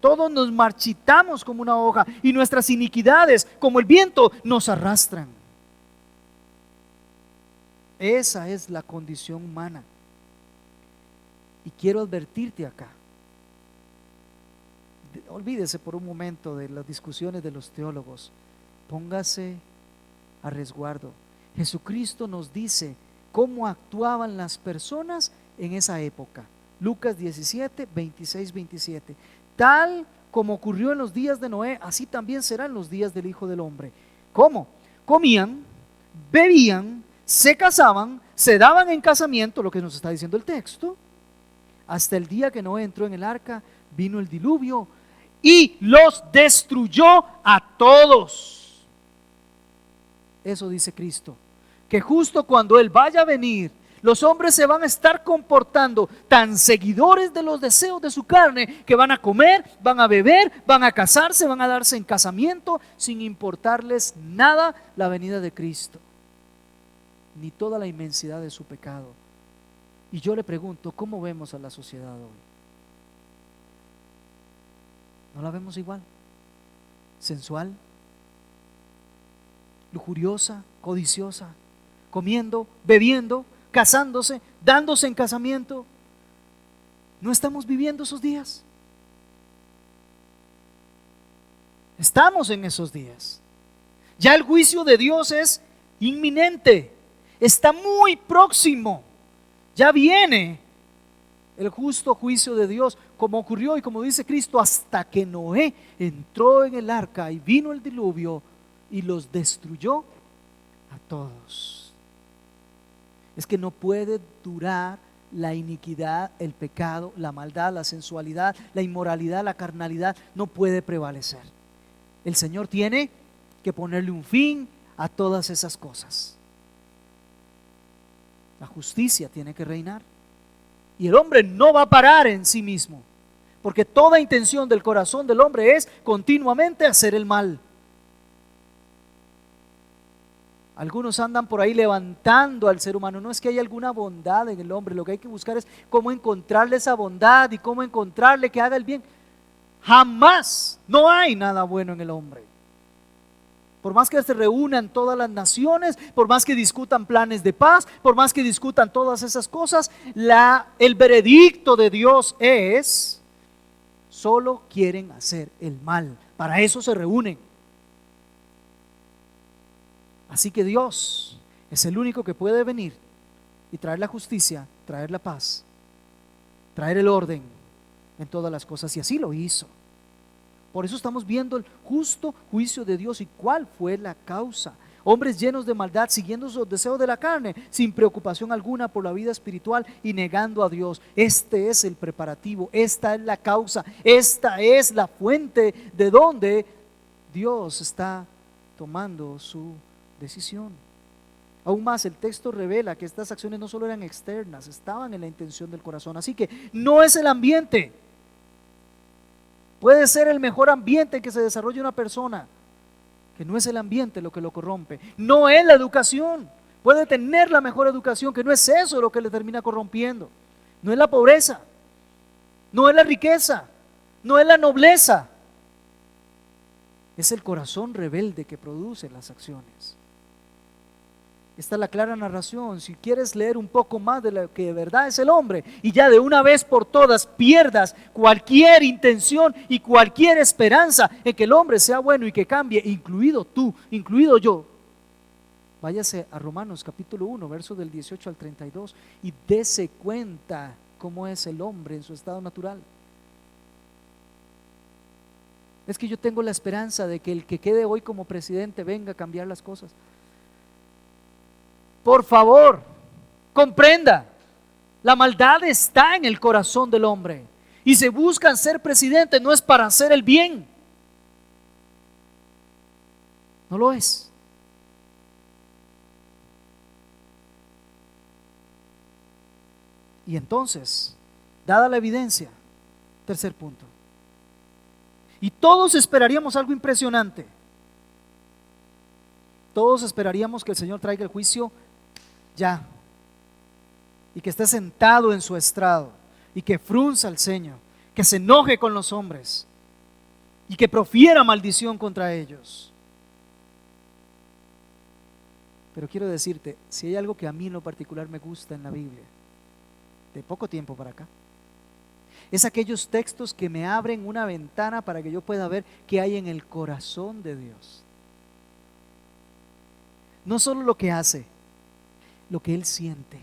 Todos nos marchitamos como una hoja, y nuestras iniquidades, como el viento, nos arrastran. Esa es la condición humana. Y quiero advertirte acá. Olvídese por un momento de las discusiones de los teólogos. Póngase a resguardo. Jesucristo nos dice cómo actuaban las personas en esa época. Lucas 17, 26, 27. Tal como ocurrió en los días de Noé, así también serán los días del Hijo del Hombre. ¿Cómo? Comían, bebían, se casaban, se daban en casamiento, lo que nos está diciendo el texto, hasta el día que Noé entró en el arca, vino el diluvio y los destruyó a todos. Eso dice Cristo, que justo cuando Él vaya a venir, los hombres se van a estar comportando tan seguidores de los deseos de su carne, que van a comer, van a beber, van a casarse, van a darse en casamiento, sin importarles nada la venida de Cristo, ni toda la inmensidad de su pecado. Y yo le pregunto, ¿cómo vemos a la sociedad hoy? ¿No la vemos igual? Sensual, lujuriosa, codiciosa, comiendo, bebiendo, casándose, dándose en casamiento. ¿No estamos viviendo esos días? Estamos en esos días. Ya el juicio de Dios es inminente, está muy próximo. Ya viene el justo juicio de Dios, como ocurrió y como dice Cristo, hasta que Noé entró en el arca y vino el diluvio y los destruyó a todos. Es que no puede durar la iniquidad, el pecado, la maldad, la sensualidad, la inmoralidad, la carnalidad, no puede prevalecer. El Señor tiene que ponerle un fin a todas esas cosas. La justicia tiene que reinar. Y el hombre no va a parar en sí mismo, porque toda intención del corazón del hombre es continuamente hacer el mal. Algunos andan por ahí levantando al ser humano. No es que haya alguna bondad en el hombre, lo que hay que buscar es cómo encontrarle esa bondad y cómo encontrarle que haga el bien. Jamás, no hay nada bueno en el hombre. Por más que se reúnan todas las naciones, por más que discutan planes de paz, por más que discutan todas esas cosas, el veredicto de Dios es: solo quieren hacer el mal. Para eso se reúnen. Así que Dios es el único que puede venir y traer la justicia, traer la paz, traer el orden en todas las cosas, y así lo hizo. Por eso estamos viendo el justo juicio de Dios. ¿Y cuál fue la causa? Hombres llenos de maldad, siguiendo sus deseos de la carne, sin preocupación alguna por la vida espiritual y negando a Dios. Este es el preparativo, esta es la causa, esta es la fuente de donde Dios está tomando su decisión. Aún más, el texto revela que estas acciones no solo eran externas, estaban en la intención del corazón. Así que no es el ambiente. Puede ser el mejor ambiente en que se desarrolle una persona, que no es el ambiente lo que lo corrompe. No es la educación. Puede tener la mejor educación, que no es eso lo que le termina corrompiendo. No es la pobreza, no es la riqueza, no es la nobleza. Es el corazón rebelde que produce las acciones. Esta es la clara narración. Si quieres leer un poco más de lo que de verdad es el hombre, y ya de una vez por todas pierdas cualquier intención y cualquier esperanza en que el hombre sea bueno y que cambie, incluido tú, incluido yo, váyase a Romanos capítulo 1, versos del 18 al 32, y dése cuenta cómo es el hombre en su estado natural. Es que yo tengo la esperanza de que el que quede hoy como presidente venga a cambiar las cosas. Por favor, comprenda, la maldad está en el corazón del hombre y se buscan ser presidente no es para hacer el bien, no lo es. Y entonces, dada la evidencia, tercer punto, y todos esperaríamos algo impresionante. Todos esperaríamos que el Señor traiga el juicio ya, y que esté sentado en su estrado, y que frunza el ceño, que se enoje con los hombres, y que profiera maldición contra ellos. Pero quiero decirte, si hay algo que a mí en lo particular me gusta en la Biblia, de poco tiempo para acá, es aquellos textos que me abren una ventana para que yo pueda ver qué hay en el corazón de Dios. No solo lo que hace, lo que Él siente.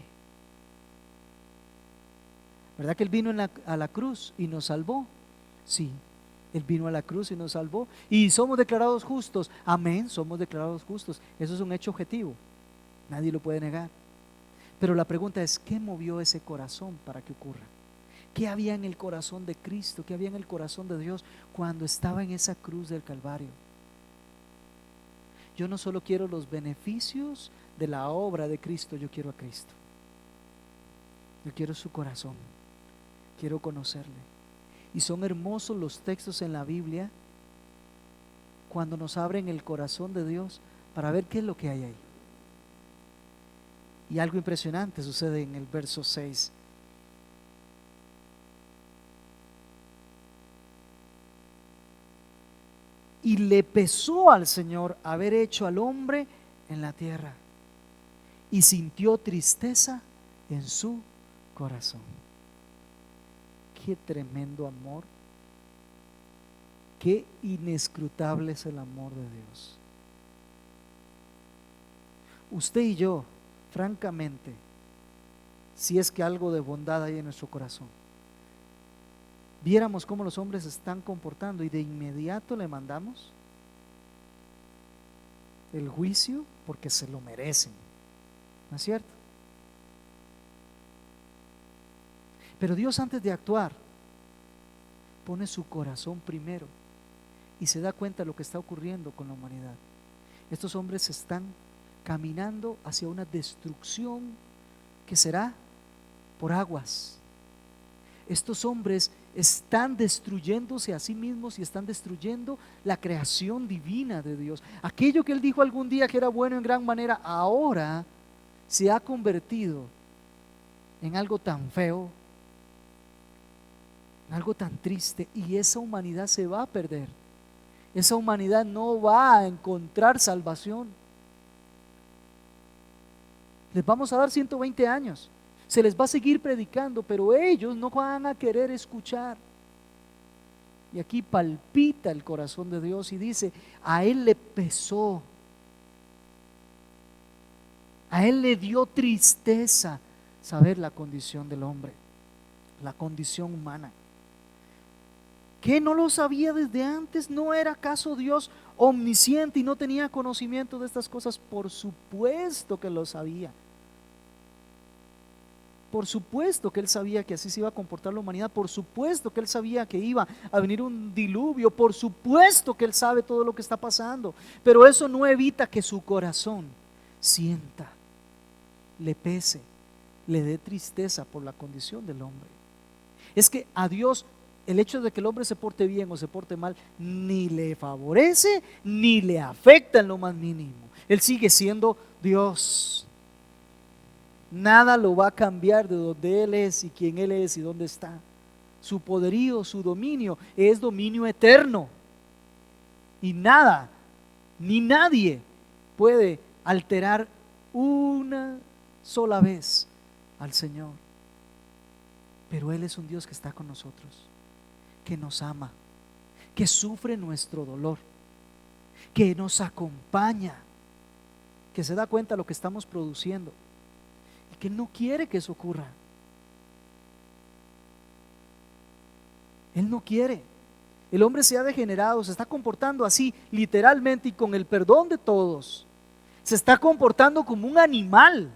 ¿Verdad que Él vino a la cruz y nos salvó? Sí, Él vino a la cruz y nos salvó. Y somos declarados justos. Amén, somos declarados justos. Eso es un hecho objetivo. Nadie lo puede negar. Pero la pregunta es, ¿qué movió ese corazón para que ocurra? ¿Qué había en el corazón de Cristo? ¿Qué había en el corazón de Dios cuando estaba en esa cruz del Calvario? Yo no solo quiero los beneficios de la obra de Cristo, yo quiero a Cristo. Yo quiero su corazón, quiero conocerle. Y son hermosos los textos en la Biblia cuando nos abren el corazón de Dios para ver qué es lo que hay ahí. Y algo impresionante sucede en el verso 6. Y le pesó al Señor haber hecho al hombre en la tierra, y sintió tristeza en su corazón. Qué tremendo amor, qué inescrutable es el amor de Dios. Usted y yo, francamente, si es que algo de bondad hay en nuestro corazón, viéramos cómo los hombres se están comportando y de inmediato le mandamos el juicio porque se lo merecen, ¿no es cierto? Pero Dios, antes de actuar, pone su corazón primero y se da cuenta de lo que está ocurriendo con la humanidad. Estos hombres están caminando hacia una destrucción que será por aguas. Estos hombres están destruyéndose a sí mismos y están destruyendo la creación divina de Dios. Aquello que Él dijo algún día que era bueno en gran manera, ahora se ha convertido en algo tan feo, en algo tan triste, y esa humanidad se va a perder. Esa humanidad no va a encontrar salvación. Les vamos a dar 120 años. Se les va a seguir predicando, pero ellos no van a querer escuchar. Y aquí palpita el corazón de Dios y dice, a Él le pesó, a Él le dio tristeza saber la condición del hombre, la condición humana. ¿Qué no lo sabía desde antes? ¿No era acaso Dios omnisciente y no tenía conocimiento de estas cosas? Por supuesto que lo sabía. Por supuesto que Él sabía que así se iba a comportar la humanidad. Por supuesto que Él sabía que iba a venir un diluvio. Por supuesto que Él sabe todo lo que está pasando. Pero eso no evita que su corazón sienta, le pese, le dé tristeza por la condición del hombre. Es que a Dios el hecho de que el hombre se porte bien o se porte mal ni le favorece ni le afecta en lo más mínimo. Él sigue siendo Dios. Nada lo va a cambiar de donde Él es y quién Él es y dónde está. Su poderío, su dominio es dominio eterno. Y nada, ni nadie puede alterar una sola vez al Señor. Pero Él es un Dios que está con nosotros, que nos ama, que sufre nuestro dolor, que nos acompaña, que se da cuenta de lo que estamos produciendo, que no quiere que eso ocurra. Él no quiere. El hombre se ha degenerado, se está comportando así literalmente y con el perdón de todos. Se está comportando como un animal.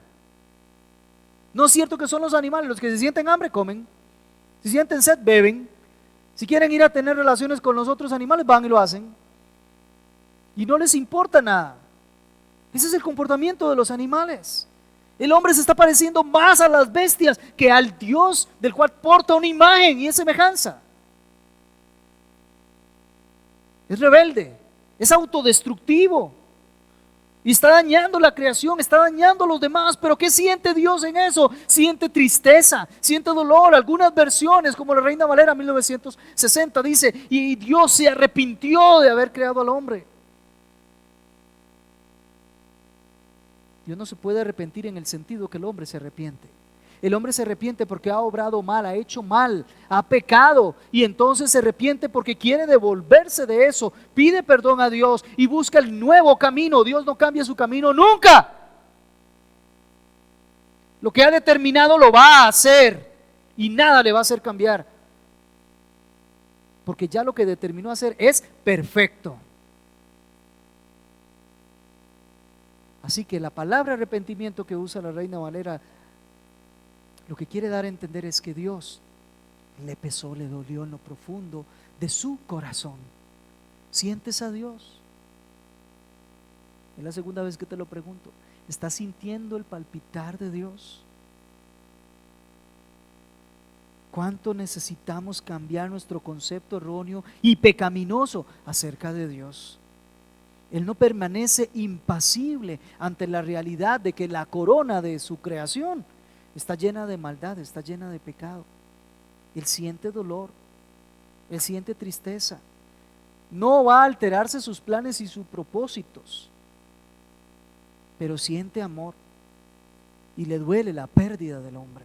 ¿No es cierto que son los animales los que se sienten hambre comen? Si sienten sed beben? Si quieren ir a tener relaciones con los otros animales van y lo hacen. Y no les importa nada. Ese es el comportamiento de los animales. El hombre se está pareciendo más a las bestias que al Dios del cual porta una imagen y es semejanza. Es rebelde, es autodestructivo y está dañando la creación, está dañando a los demás. Pero ¿qué siente Dios en eso? Siente tristeza, siente dolor. Algunas versiones, como la Reina Valera 1960, dice: y Dios se arrepintió de haber creado al hombre. Dios no se puede arrepentir en el sentido que el hombre se arrepiente. El hombre se arrepiente porque ha obrado mal, ha hecho mal, ha pecado, y entonces se arrepiente porque quiere devolverse de eso, pide perdón a Dios y busca el nuevo camino. Dios no cambia su camino nunca. Lo que ha determinado lo va a hacer y nada le va a hacer cambiar, porque ya lo que determinó hacer es perfecto. Así que la palabra arrepentimiento que usa la Reina Valera lo que quiere dar a entender es que Dios le pesó, le dolió en lo profundo de su corazón. ¿Sientes a Dios? Es la segunda vez que te lo pregunto. ¿Estás sintiendo el palpitar de Dios? ¿Cuánto necesitamos cambiar nuestro concepto erróneo y pecaminoso acerca de Dios? Él no permanece impasible ante la realidad de que la corona de su creación está llena de maldad, está llena de pecado. Él siente dolor, él siente tristeza. No va a alterarse sus planes y sus propósitos, pero siente amor y le duele la pérdida del hombre.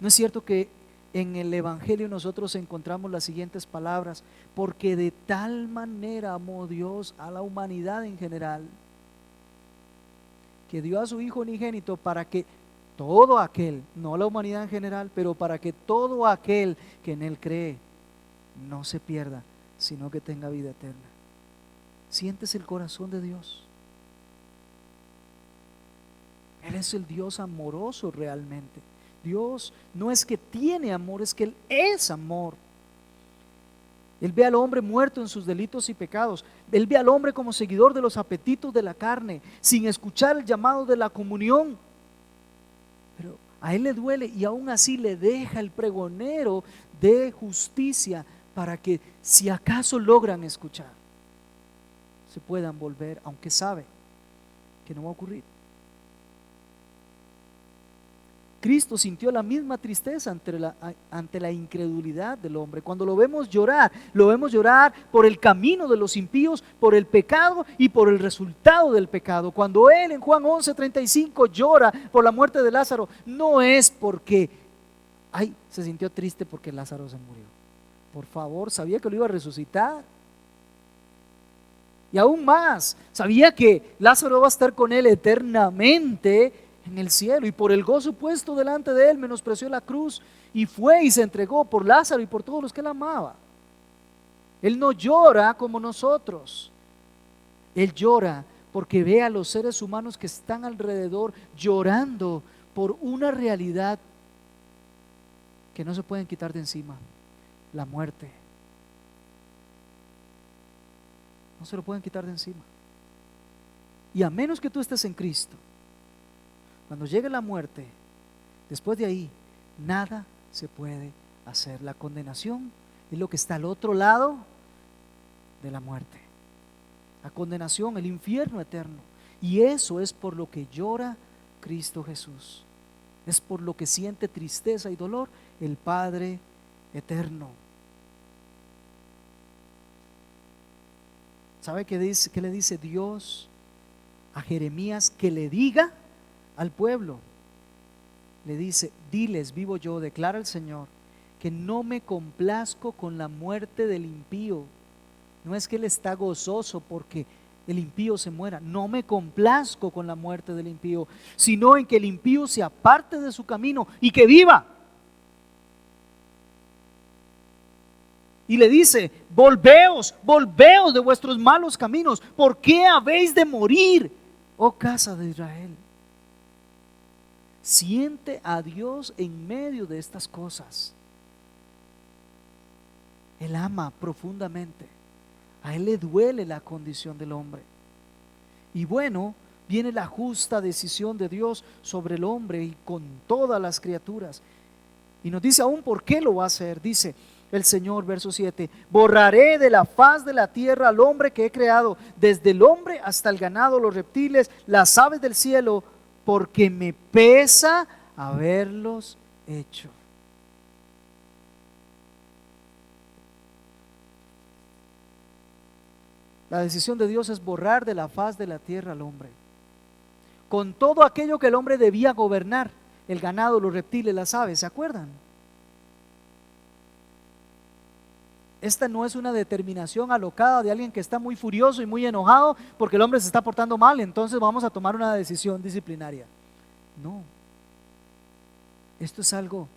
¿No es cierto que en el Evangelio nosotros encontramos las siguientes palabras? Porque de tal manera amó Dios a la humanidad en general, que dio a su Hijo unigénito para que todo aquel, no la humanidad en general, pero para que todo aquel que en Él cree no se pierda, sino que tenga vida eterna. ¿Sientes el corazón de Dios? Él es el Dios amoroso realmente. Dios no es que tiene amor, es que Él es amor. Él ve al hombre muerto en sus delitos y pecados. Él ve al hombre como seguidor de los apetitos de la carne, sin escuchar el llamado de la comunión. Pero a Él le duele y aún así le deja el pregonero de justicia para que, si acaso logran escuchar, se puedan volver, aunque sabe que no va a ocurrir. Cristo sintió la misma tristeza ante la incredulidad del hombre. Cuando lo vemos llorar por el camino de los impíos, por el pecado y por el resultado del pecado. Cuando Él en Juan 11:35 llora por la muerte de Lázaro, no es porque se sintió triste porque Lázaro se murió. Por favor, sabía que lo iba a resucitar. Y aún más, sabía que Lázaro va a estar con Él eternamente en el cielo, y por el gozo puesto delante de Él menospreció la cruz y fue y se entregó por Lázaro y por todos los que Él amaba. Él no llora como nosotros. Él llora porque ve a los seres humanos que están alrededor llorando por una realidad que no se pueden quitar de encima: la muerte. No se lo pueden quitar de encima. Y a menos que tú estés en Cristo, cuando llegue la muerte, después de ahí, nada se puede hacer. La condenación es lo que está al otro lado de la muerte. La condenación, el infierno eterno. Y eso es por lo que llora Cristo Jesús. Es por lo que siente tristeza y dolor el Padre eterno. ¿Sabe qué le dice Dios a Jeremías que le diga al pueblo? Le dice: diles, vivo yo, declara el Señor, que no me complazco con la muerte del impío. No es que Él está gozoso porque el impío se muera, no me complazco con la muerte del impío, sino en que el impío se aparte de su camino y que viva. Y le dice: volveos, volveos de vuestros malos caminos. ¿Por qué habéis de morir, oh casa de Israel? Siente a Dios en medio de estas cosas. Él ama profundamente. A Él le duele la condición del hombre. Y bueno, viene la justa decisión de Dios sobre el hombre y con todas las criaturas. Y nos dice aún por qué lo va a hacer. Dice el Señor, verso 7: borraré de la faz de la tierra al hombre que he creado, desde el hombre hasta el ganado, los reptiles, las aves del cielo, porque me pesa haberlos hecho. La decisión de Dios es borrar de la faz de la tierra al hombre, con todo aquello que el hombre debía gobernar: el ganado, los reptiles, las aves. ¿Se acuerdan? Esta no es una determinación alocada de alguien que está muy furioso y muy enojado porque el hombre se está portando mal, entonces vamos a tomar una decisión disciplinaria. No. Esto es algo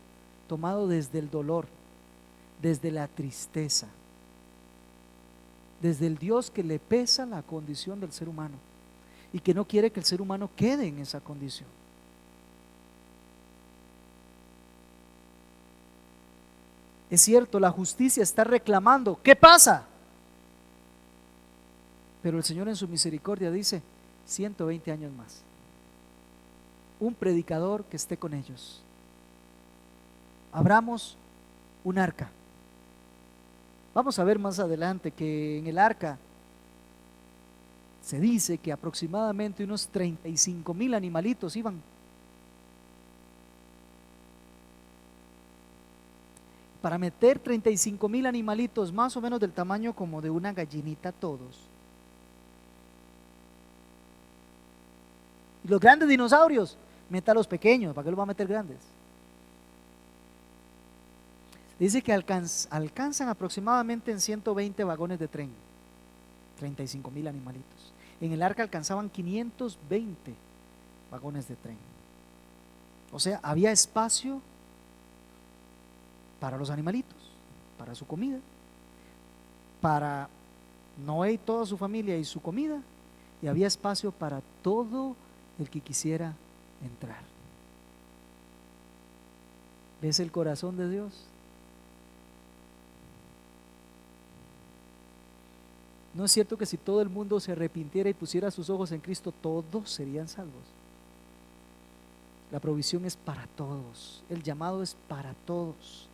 tomado desde el dolor, desde la tristeza, desde el Dios que le pesa la condición del ser humano y que no quiere que el ser humano quede en esa condición. Es cierto, la justicia está reclamando: ¿qué pasa? Pero el Señor en su misericordia dice: 120 años más, un predicador que esté con ellos. Abramos un arca. Vamos a ver más adelante que en el arca se dice que aproximadamente unos 35,000 animalitos iban. Para meter 35,000 animalitos, más o menos del tamaño como de una gallinita todos. Y los grandes dinosaurios, meta a los pequeños. ¿Para qué los va a meter grandes? Dice que alcanzan aproximadamente en 120 vagones de tren, 35,000 animalitos. En el arca alcanzaban 520 vagones de tren. O sea, había espacio para los animalitos, para su comida, para Noé y toda su familia y su comida, y había espacio para todo el que quisiera entrar. ¿Ves el corazón de Dios? ¿No es cierto que si todo el mundo se arrepintiera y pusiera sus ojos en Cristo, todos serían salvos? La provisión es para todos, el llamado es para todos.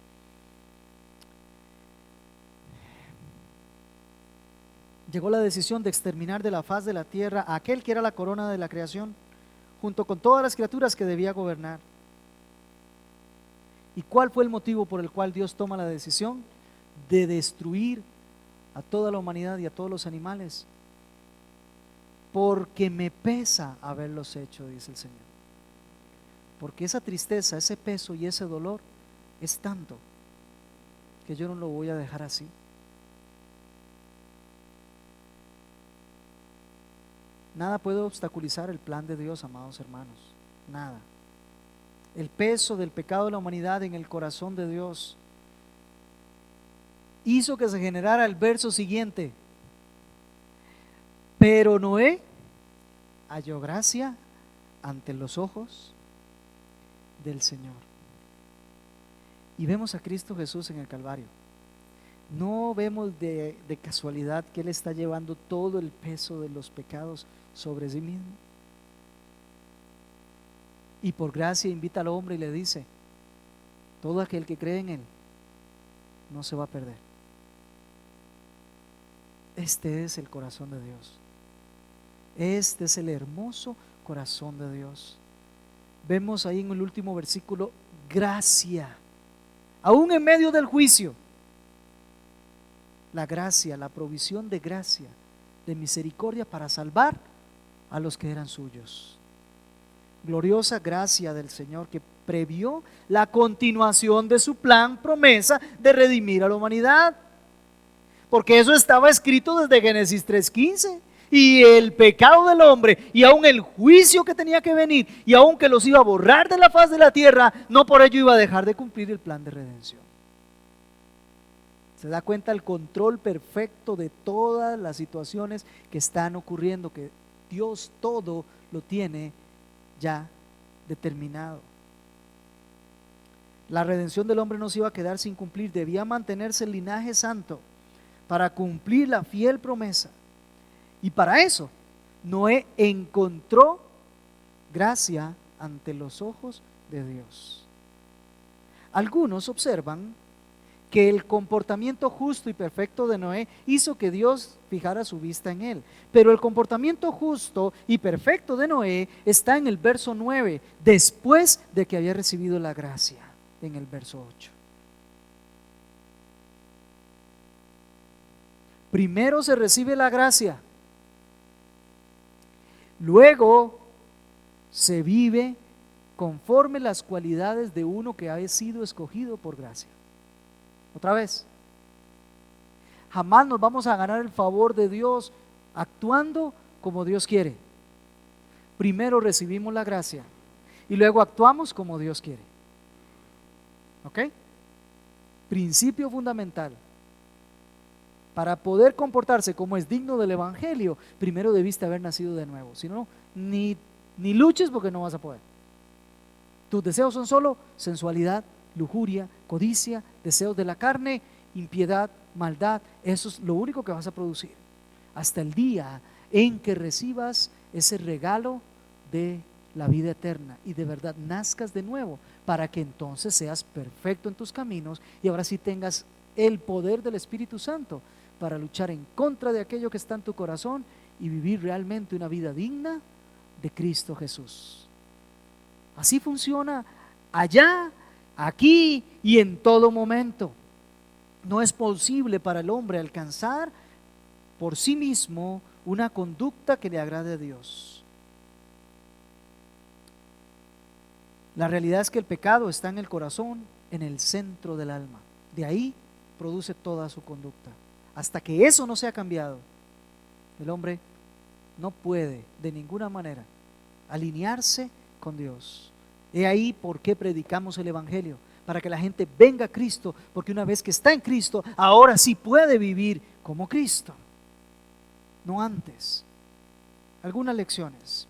Llegó la decisión de exterminar de la faz de la tierra a aquel que era la corona de la creación, junto con todas las criaturas que debía gobernar. ¿Y cuál fue el motivo por el cual Dios toma la decisión de destruir a toda la humanidad y a todos los animales? Porque me pesa haberlos hecho, dice el Señor. Porque esa tristeza, ese peso y ese dolor es tanto que yo no lo voy a dejar así. Nada puede obstaculizar el plan de Dios, amados hermanos, nada. El peso del pecado de la humanidad en el corazón de Dios hizo que se generara el verso siguiente: pero Noé halló gracia ante los ojos del Señor. Y vemos a Cristo Jesús en el Calvario. No vemos de casualidad que Él está llevando todo el peso de los pecados sobre sí mismo. Y por gracia invita al hombre y le dice: todo aquel que cree en Él no se va a perder. Este es el corazón de Dios. Este es el hermoso corazón de Dios. Vemos ahí en el último versículo: gracia, aún en medio del juicio. La gracia, la provisión de gracia, de misericordia para salvar a los que eran suyos. Gloriosa gracia del Señor que previó la continuación de su plan, promesa de redimir a la humanidad. Porque eso estaba escrito desde Génesis 3:15. Y el pecado del hombre y aún el juicio que tenía que venir, y aún que los iba a borrar de la faz de la tierra, no por ello iba a dejar de cumplir el plan de redención. Se da cuenta el control perfecto de todas las situaciones que están ocurriendo, que Dios todo lo tiene ya determinado. La redención del hombre no se iba a quedar sin cumplir, debía mantenerse el linaje santo para cumplir la fiel promesa. Y para eso, Noé encontró gracia ante los ojos de Dios. Algunos observan que el comportamiento justo y perfecto de Noé hizo que Dios fijara su vista en él. Pero el comportamiento justo y perfecto de Noé está en el verso 9, después de que había recibido la gracia, en el verso 8. Primero se recibe la gracia, luego se vive conforme las cualidades de uno que ha sido escogido por gracia. Otra vez, jamás nos vamos a ganar el favor de Dios actuando como Dios quiere. Primero recibimos la gracia y luego actuamos como Dios quiere. ¿Ok? Principio fundamental. Para poder comportarse como es digno del Evangelio, primero debiste haber nacido de nuevo. Si no, ni luches porque no vas a poder. Tus deseos son solo sensualidad, lujuria, codicia, deseos de la carne, impiedad, maldad. Eso es lo único que vas a producir hasta el día en que recibas ese regalo de la vida eterna y de verdad nazcas de nuevo, para que entonces seas perfecto en tus caminos y ahora sí tengas el poder del Espíritu Santo para luchar en contra de aquello que está en tu corazón y vivir realmente una vida digna de Cristo Jesús. Así funciona allá, aquí y en todo momento. No es posible para el hombre alcanzar por sí mismo una conducta que le agrade a Dios. La realidad es que el pecado está en el corazón, en el centro del alma. De ahí produce toda su conducta. Hasta que eso no sea cambiado, el hombre no puede de ninguna manera alinearse con Dios. He ahí por qué predicamos el Evangelio, para que la gente venga a Cristo, porque una vez que está en Cristo, ahora sí puede vivir como Cristo, no antes. Algunas lecciones.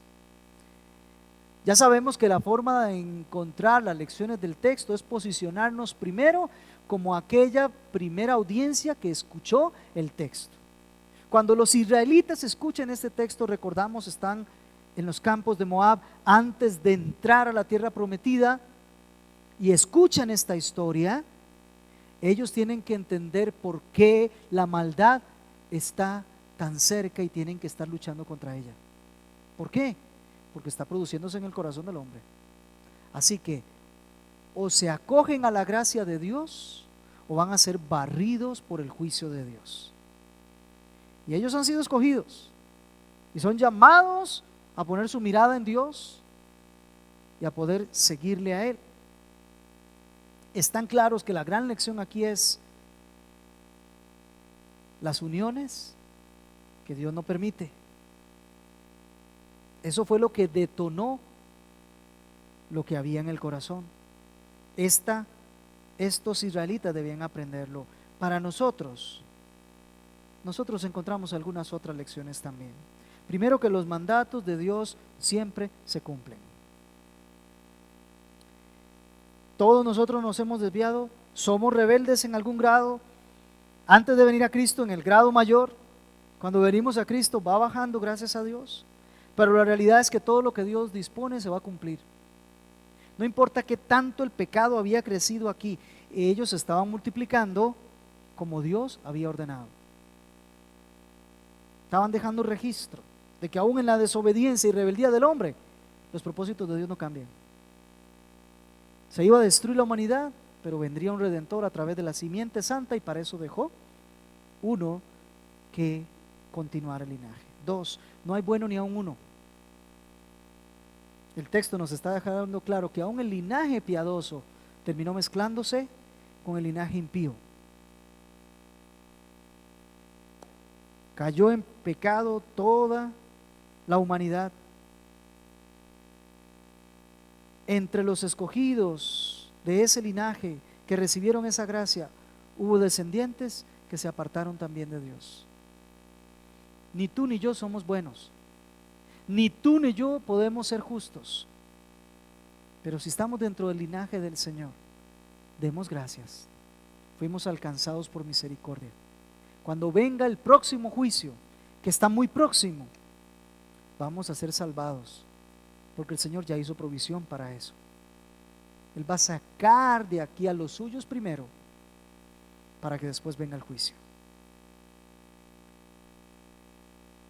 Ya sabemos que la forma de encontrar las lecciones del texto es posicionarnos primero como aquella primera audiencia que escuchó el texto. Cuando los israelitas escuchan este texto, recordamos, están en los campos de Moab antes de entrar a la tierra prometida y escuchan esta historia, ellos tienen que entender por qué la maldad está tan cerca y tienen que estar luchando contra ella. ¿Por qué? Porque está produciéndose en el corazón del hombre. Así que o se acogen a la gracia de Dios o van a ser barridos por el juicio de Dios. Y ellos han sido escogidos y son llamados a poner su mirada en Dios y a poder seguirle a Él. Están claros que la gran lección aquí es las uniones que Dios no permite. Eso fue lo que detonó lo que había en el corazón. Estos israelitas debían aprenderlo. Para nosotros encontramos algunas otras lecciones también. Primero, que los mandatos de Dios siempre se cumplen. Todos nosotros nos hemos desviado, somos rebeldes en algún grado. Antes de venir a Cristo, en el grado mayor, cuando venimos a Cristo va bajando, gracias a Dios. Pero la realidad es que todo lo que Dios dispone se va a cumplir. No importa qué tanto el pecado había crecido aquí, ellos estaban multiplicando como Dios había ordenado. Estaban dejando registro de que aún en la desobediencia y rebeldía del hombre, los propósitos de Dios no cambian. Se iba a destruir la humanidad, pero vendría un redentor a través de la simiente santa, y para eso dejó uno que continuar el linaje. 2, no hay bueno ni aun uno. El texto nos está dejando claro que aún el linaje piadoso terminó mezclándose con el linaje impío. Cayó en pecado toda la humanidad. Entre los escogidos de ese linaje que recibieron esa gracia, hubo descendientes que se apartaron también de Dios. Ni tú ni yo somos buenos, ni tú ni yo podemos ser justos, pero si estamos dentro del linaje del Señor, demos gracias. Fuimos alcanzados por misericordia. Cuando venga el próximo juicio, que está muy próximo, vamos a ser salvados, porque el Señor ya hizo provisión para eso. Él va a sacar de aquí a los suyos primero, para que después venga el juicio.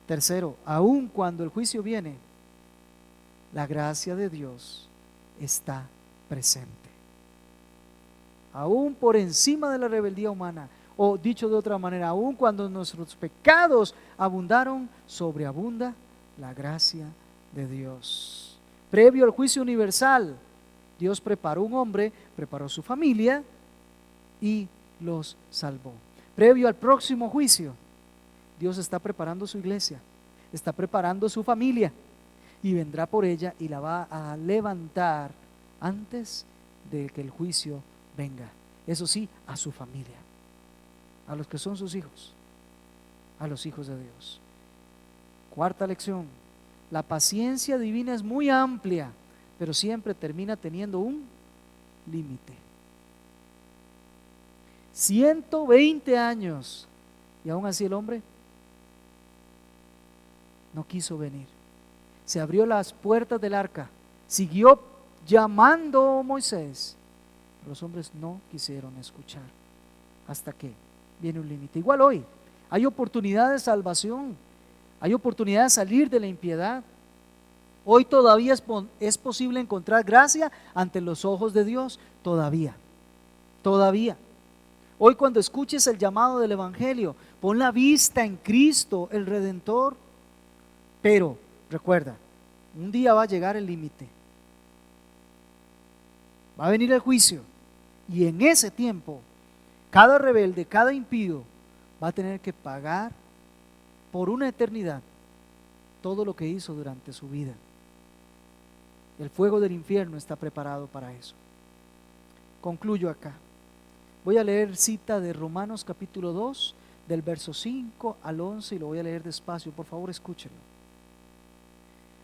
Tercero, aun cuando el juicio viene, la gracia de Dios está presente. Aún por encima de la rebeldía humana, o dicho de otra manera, aun cuando nuestros pecados abundaron, sobreabunda la gracia de Dios. Previo al juicio universal, Dios preparó un hombre, preparó su familia y los salvó. Previo al próximo juicio, Dios está preparando su iglesia, está preparando su familia y vendrá por ella y la va a levantar antes de que el juicio venga. Eso sí, a su familia, a los que son sus hijos, a los hijos de Dios. Cuarta lección: la paciencia divina es muy amplia, pero siempre termina teniendo un límite. 120 años y aún así el hombre no quiso venir. Se abrió las puertas del arca, siguió llamando a Moisés. Los hombres no quisieron escuchar hasta que viene un límite. Igual hoy hay oportunidad de salvación, hay oportunidad de salir de la impiedad. Hoy todavía es posible encontrar gracia ante los ojos de Dios, todavía. Hoy cuando escuches el llamado del Evangelio, pon la vista en Cristo, el Redentor. Pero recuerda, un día va a llegar el límite, va a venir el juicio, y en ese tiempo cada rebelde, cada impío va a tener que pagar por una eternidad todo lo que hizo durante su vida. El fuego del infierno está preparado para eso. Concluyo acá. Voy a leer cita de Romanos capítulo 2, del verso 5 al 11, y lo voy a leer despacio, por favor escúchenlo.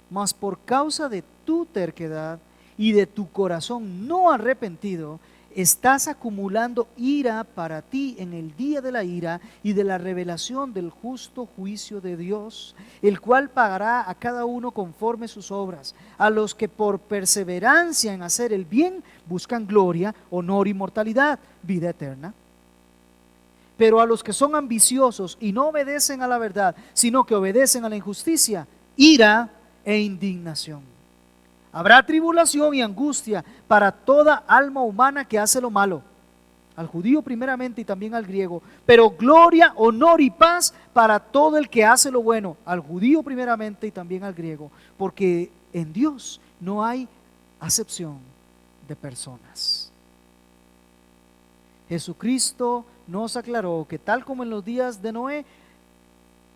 Mas por causa de tu terquedad y de tu corazón no arrepentido, estás acumulando ira para ti en el día de la ira y de la revelación del justo juicio de Dios, el cual pagará a cada uno conforme sus obras. A los que por perseverancia en hacer el bien buscan gloria, honor y inmortalidad, vida eterna. Pero a los que son ambiciosos y no obedecen a la verdad, sino que obedecen a la injusticia, ira e indignación. Habrá tribulación y angustia para toda alma humana que hace lo malo, al judío primeramente y también al griego, pero gloria, honor y paz para todo el que hace lo bueno, al judío primeramente y también al griego, porque en Dios no hay acepción de personas. Jesucristo nos aclaró que tal como en los días de Noé,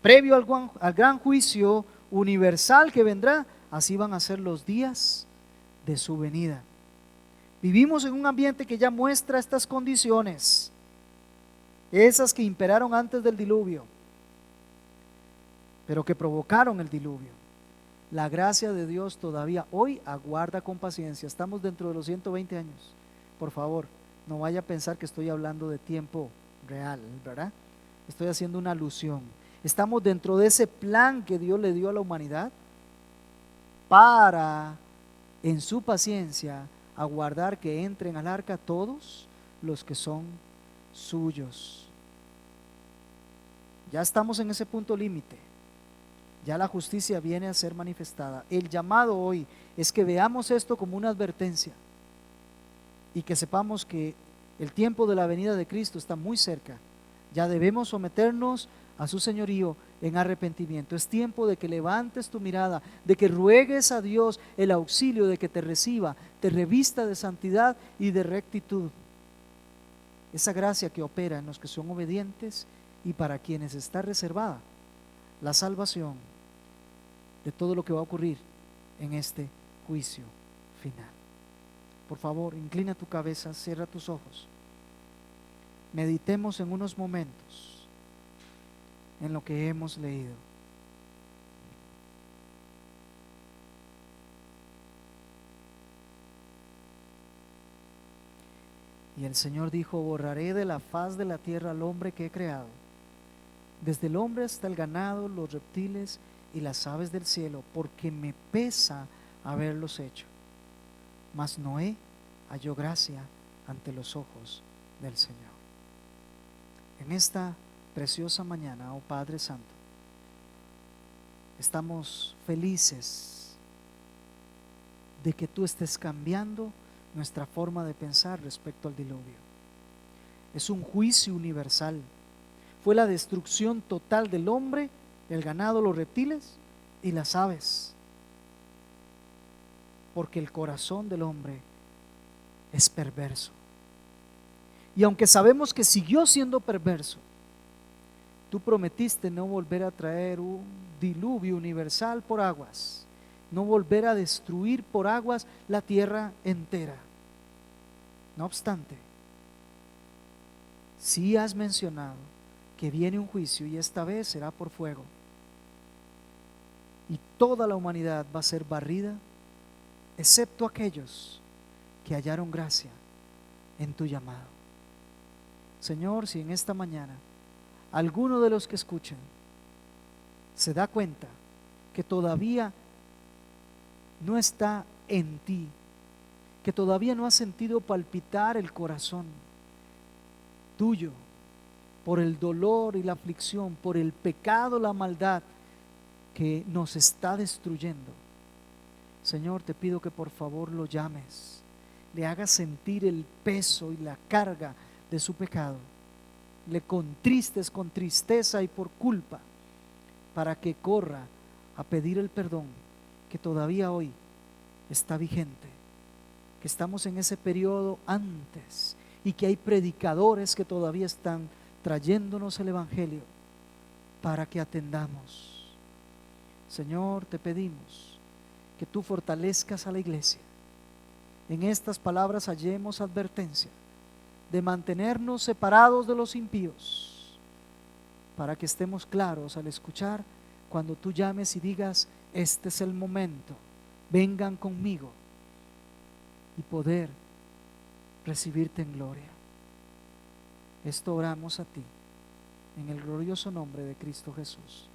previo al gran juicio universal que vendrá, así van a ser los días de su venida. Vivimos en un ambiente que ya muestra estas condiciones, esas que imperaron antes del diluvio, pero que provocaron el diluvio. La gracia de Dios todavía hoy aguarda con paciencia. Estamos dentro de los 120 años. Por favor, no vaya a pensar que estoy hablando de tiempo real, ¿verdad? Estoy haciendo una alusión. Estamos dentro de ese plan que Dios le dio a la humanidad para, en su paciencia, aguardar que entren al arca todos los que son suyos. Ya estamos en ese punto límite. Ya la justicia viene a ser manifestada. El llamado hoy es que veamos esto como una advertencia y que sepamos que el tiempo de la venida de Cristo está muy cerca. Ya debemos someternos a su señorío en arrepentimiento. Es tiempo de que levantes tu mirada, de que ruegues a Dios el auxilio, de que te reciba, te revista de santidad y de rectitud. Esa gracia que opera en los que son obedientes y para quienes está reservada la salvación de todo lo que va a ocurrir en este juicio final. Por favor, inclina tu cabeza, cierra tus ojos. meditemos en unos momentos en lo que hemos leído. Y el Señor dijo: borraré de la faz de la tierra al hombre que he creado, desde el hombre hasta el ganado, los reptiles y las aves del cielo, porque me pesa haberlos hecho. Mas Noé halló gracia ante los ojos del Señor. En esta preciosa mañana, oh Padre Santo, estamos felices de que tú estés cambiando nuestra forma de pensar respecto al diluvio. Es un juicio universal. Fue la destrucción total del hombre, el ganado, los reptiles y las aves, porque el corazón del hombre es perverso. Y aunque sabemos que siguió siendo perverso, tú prometiste no volver a traer un diluvio universal por aguas, no volver a destruir por aguas la tierra entera. No obstante, sí has mencionado que viene un juicio, y esta vez será por fuego, y toda la humanidad va a ser barrida, excepto aquellos que hallaron gracia en tu llamado. Señor, si en esta mañana alguno de los que escuchan se da cuenta que todavía no está en ti, que todavía no ha sentido palpitar el corazón tuyo por el dolor y la aflicción, por el pecado, la maldad que nos está destruyendo, Señor, te pido que por favor lo llames, le hagas sentir el peso y la carga de su pecado, le contristes con tristeza y por culpa, para que corra a pedir el perdón que todavía hoy está vigente, que estamos en ese periodo antes y que hay predicadores que todavía están trayéndonos el Evangelio para que atendamos. Señor, te pedimos que tú fortalezcas a la iglesia. En estas palabras hallemos advertencia de mantenernos separados de los impíos, para que estemos claros al escuchar cuando tú llames y digas: este es el momento, vengan conmigo, y poder recibirte en gloria. Esto oramos a ti, en el glorioso nombre de Cristo Jesús.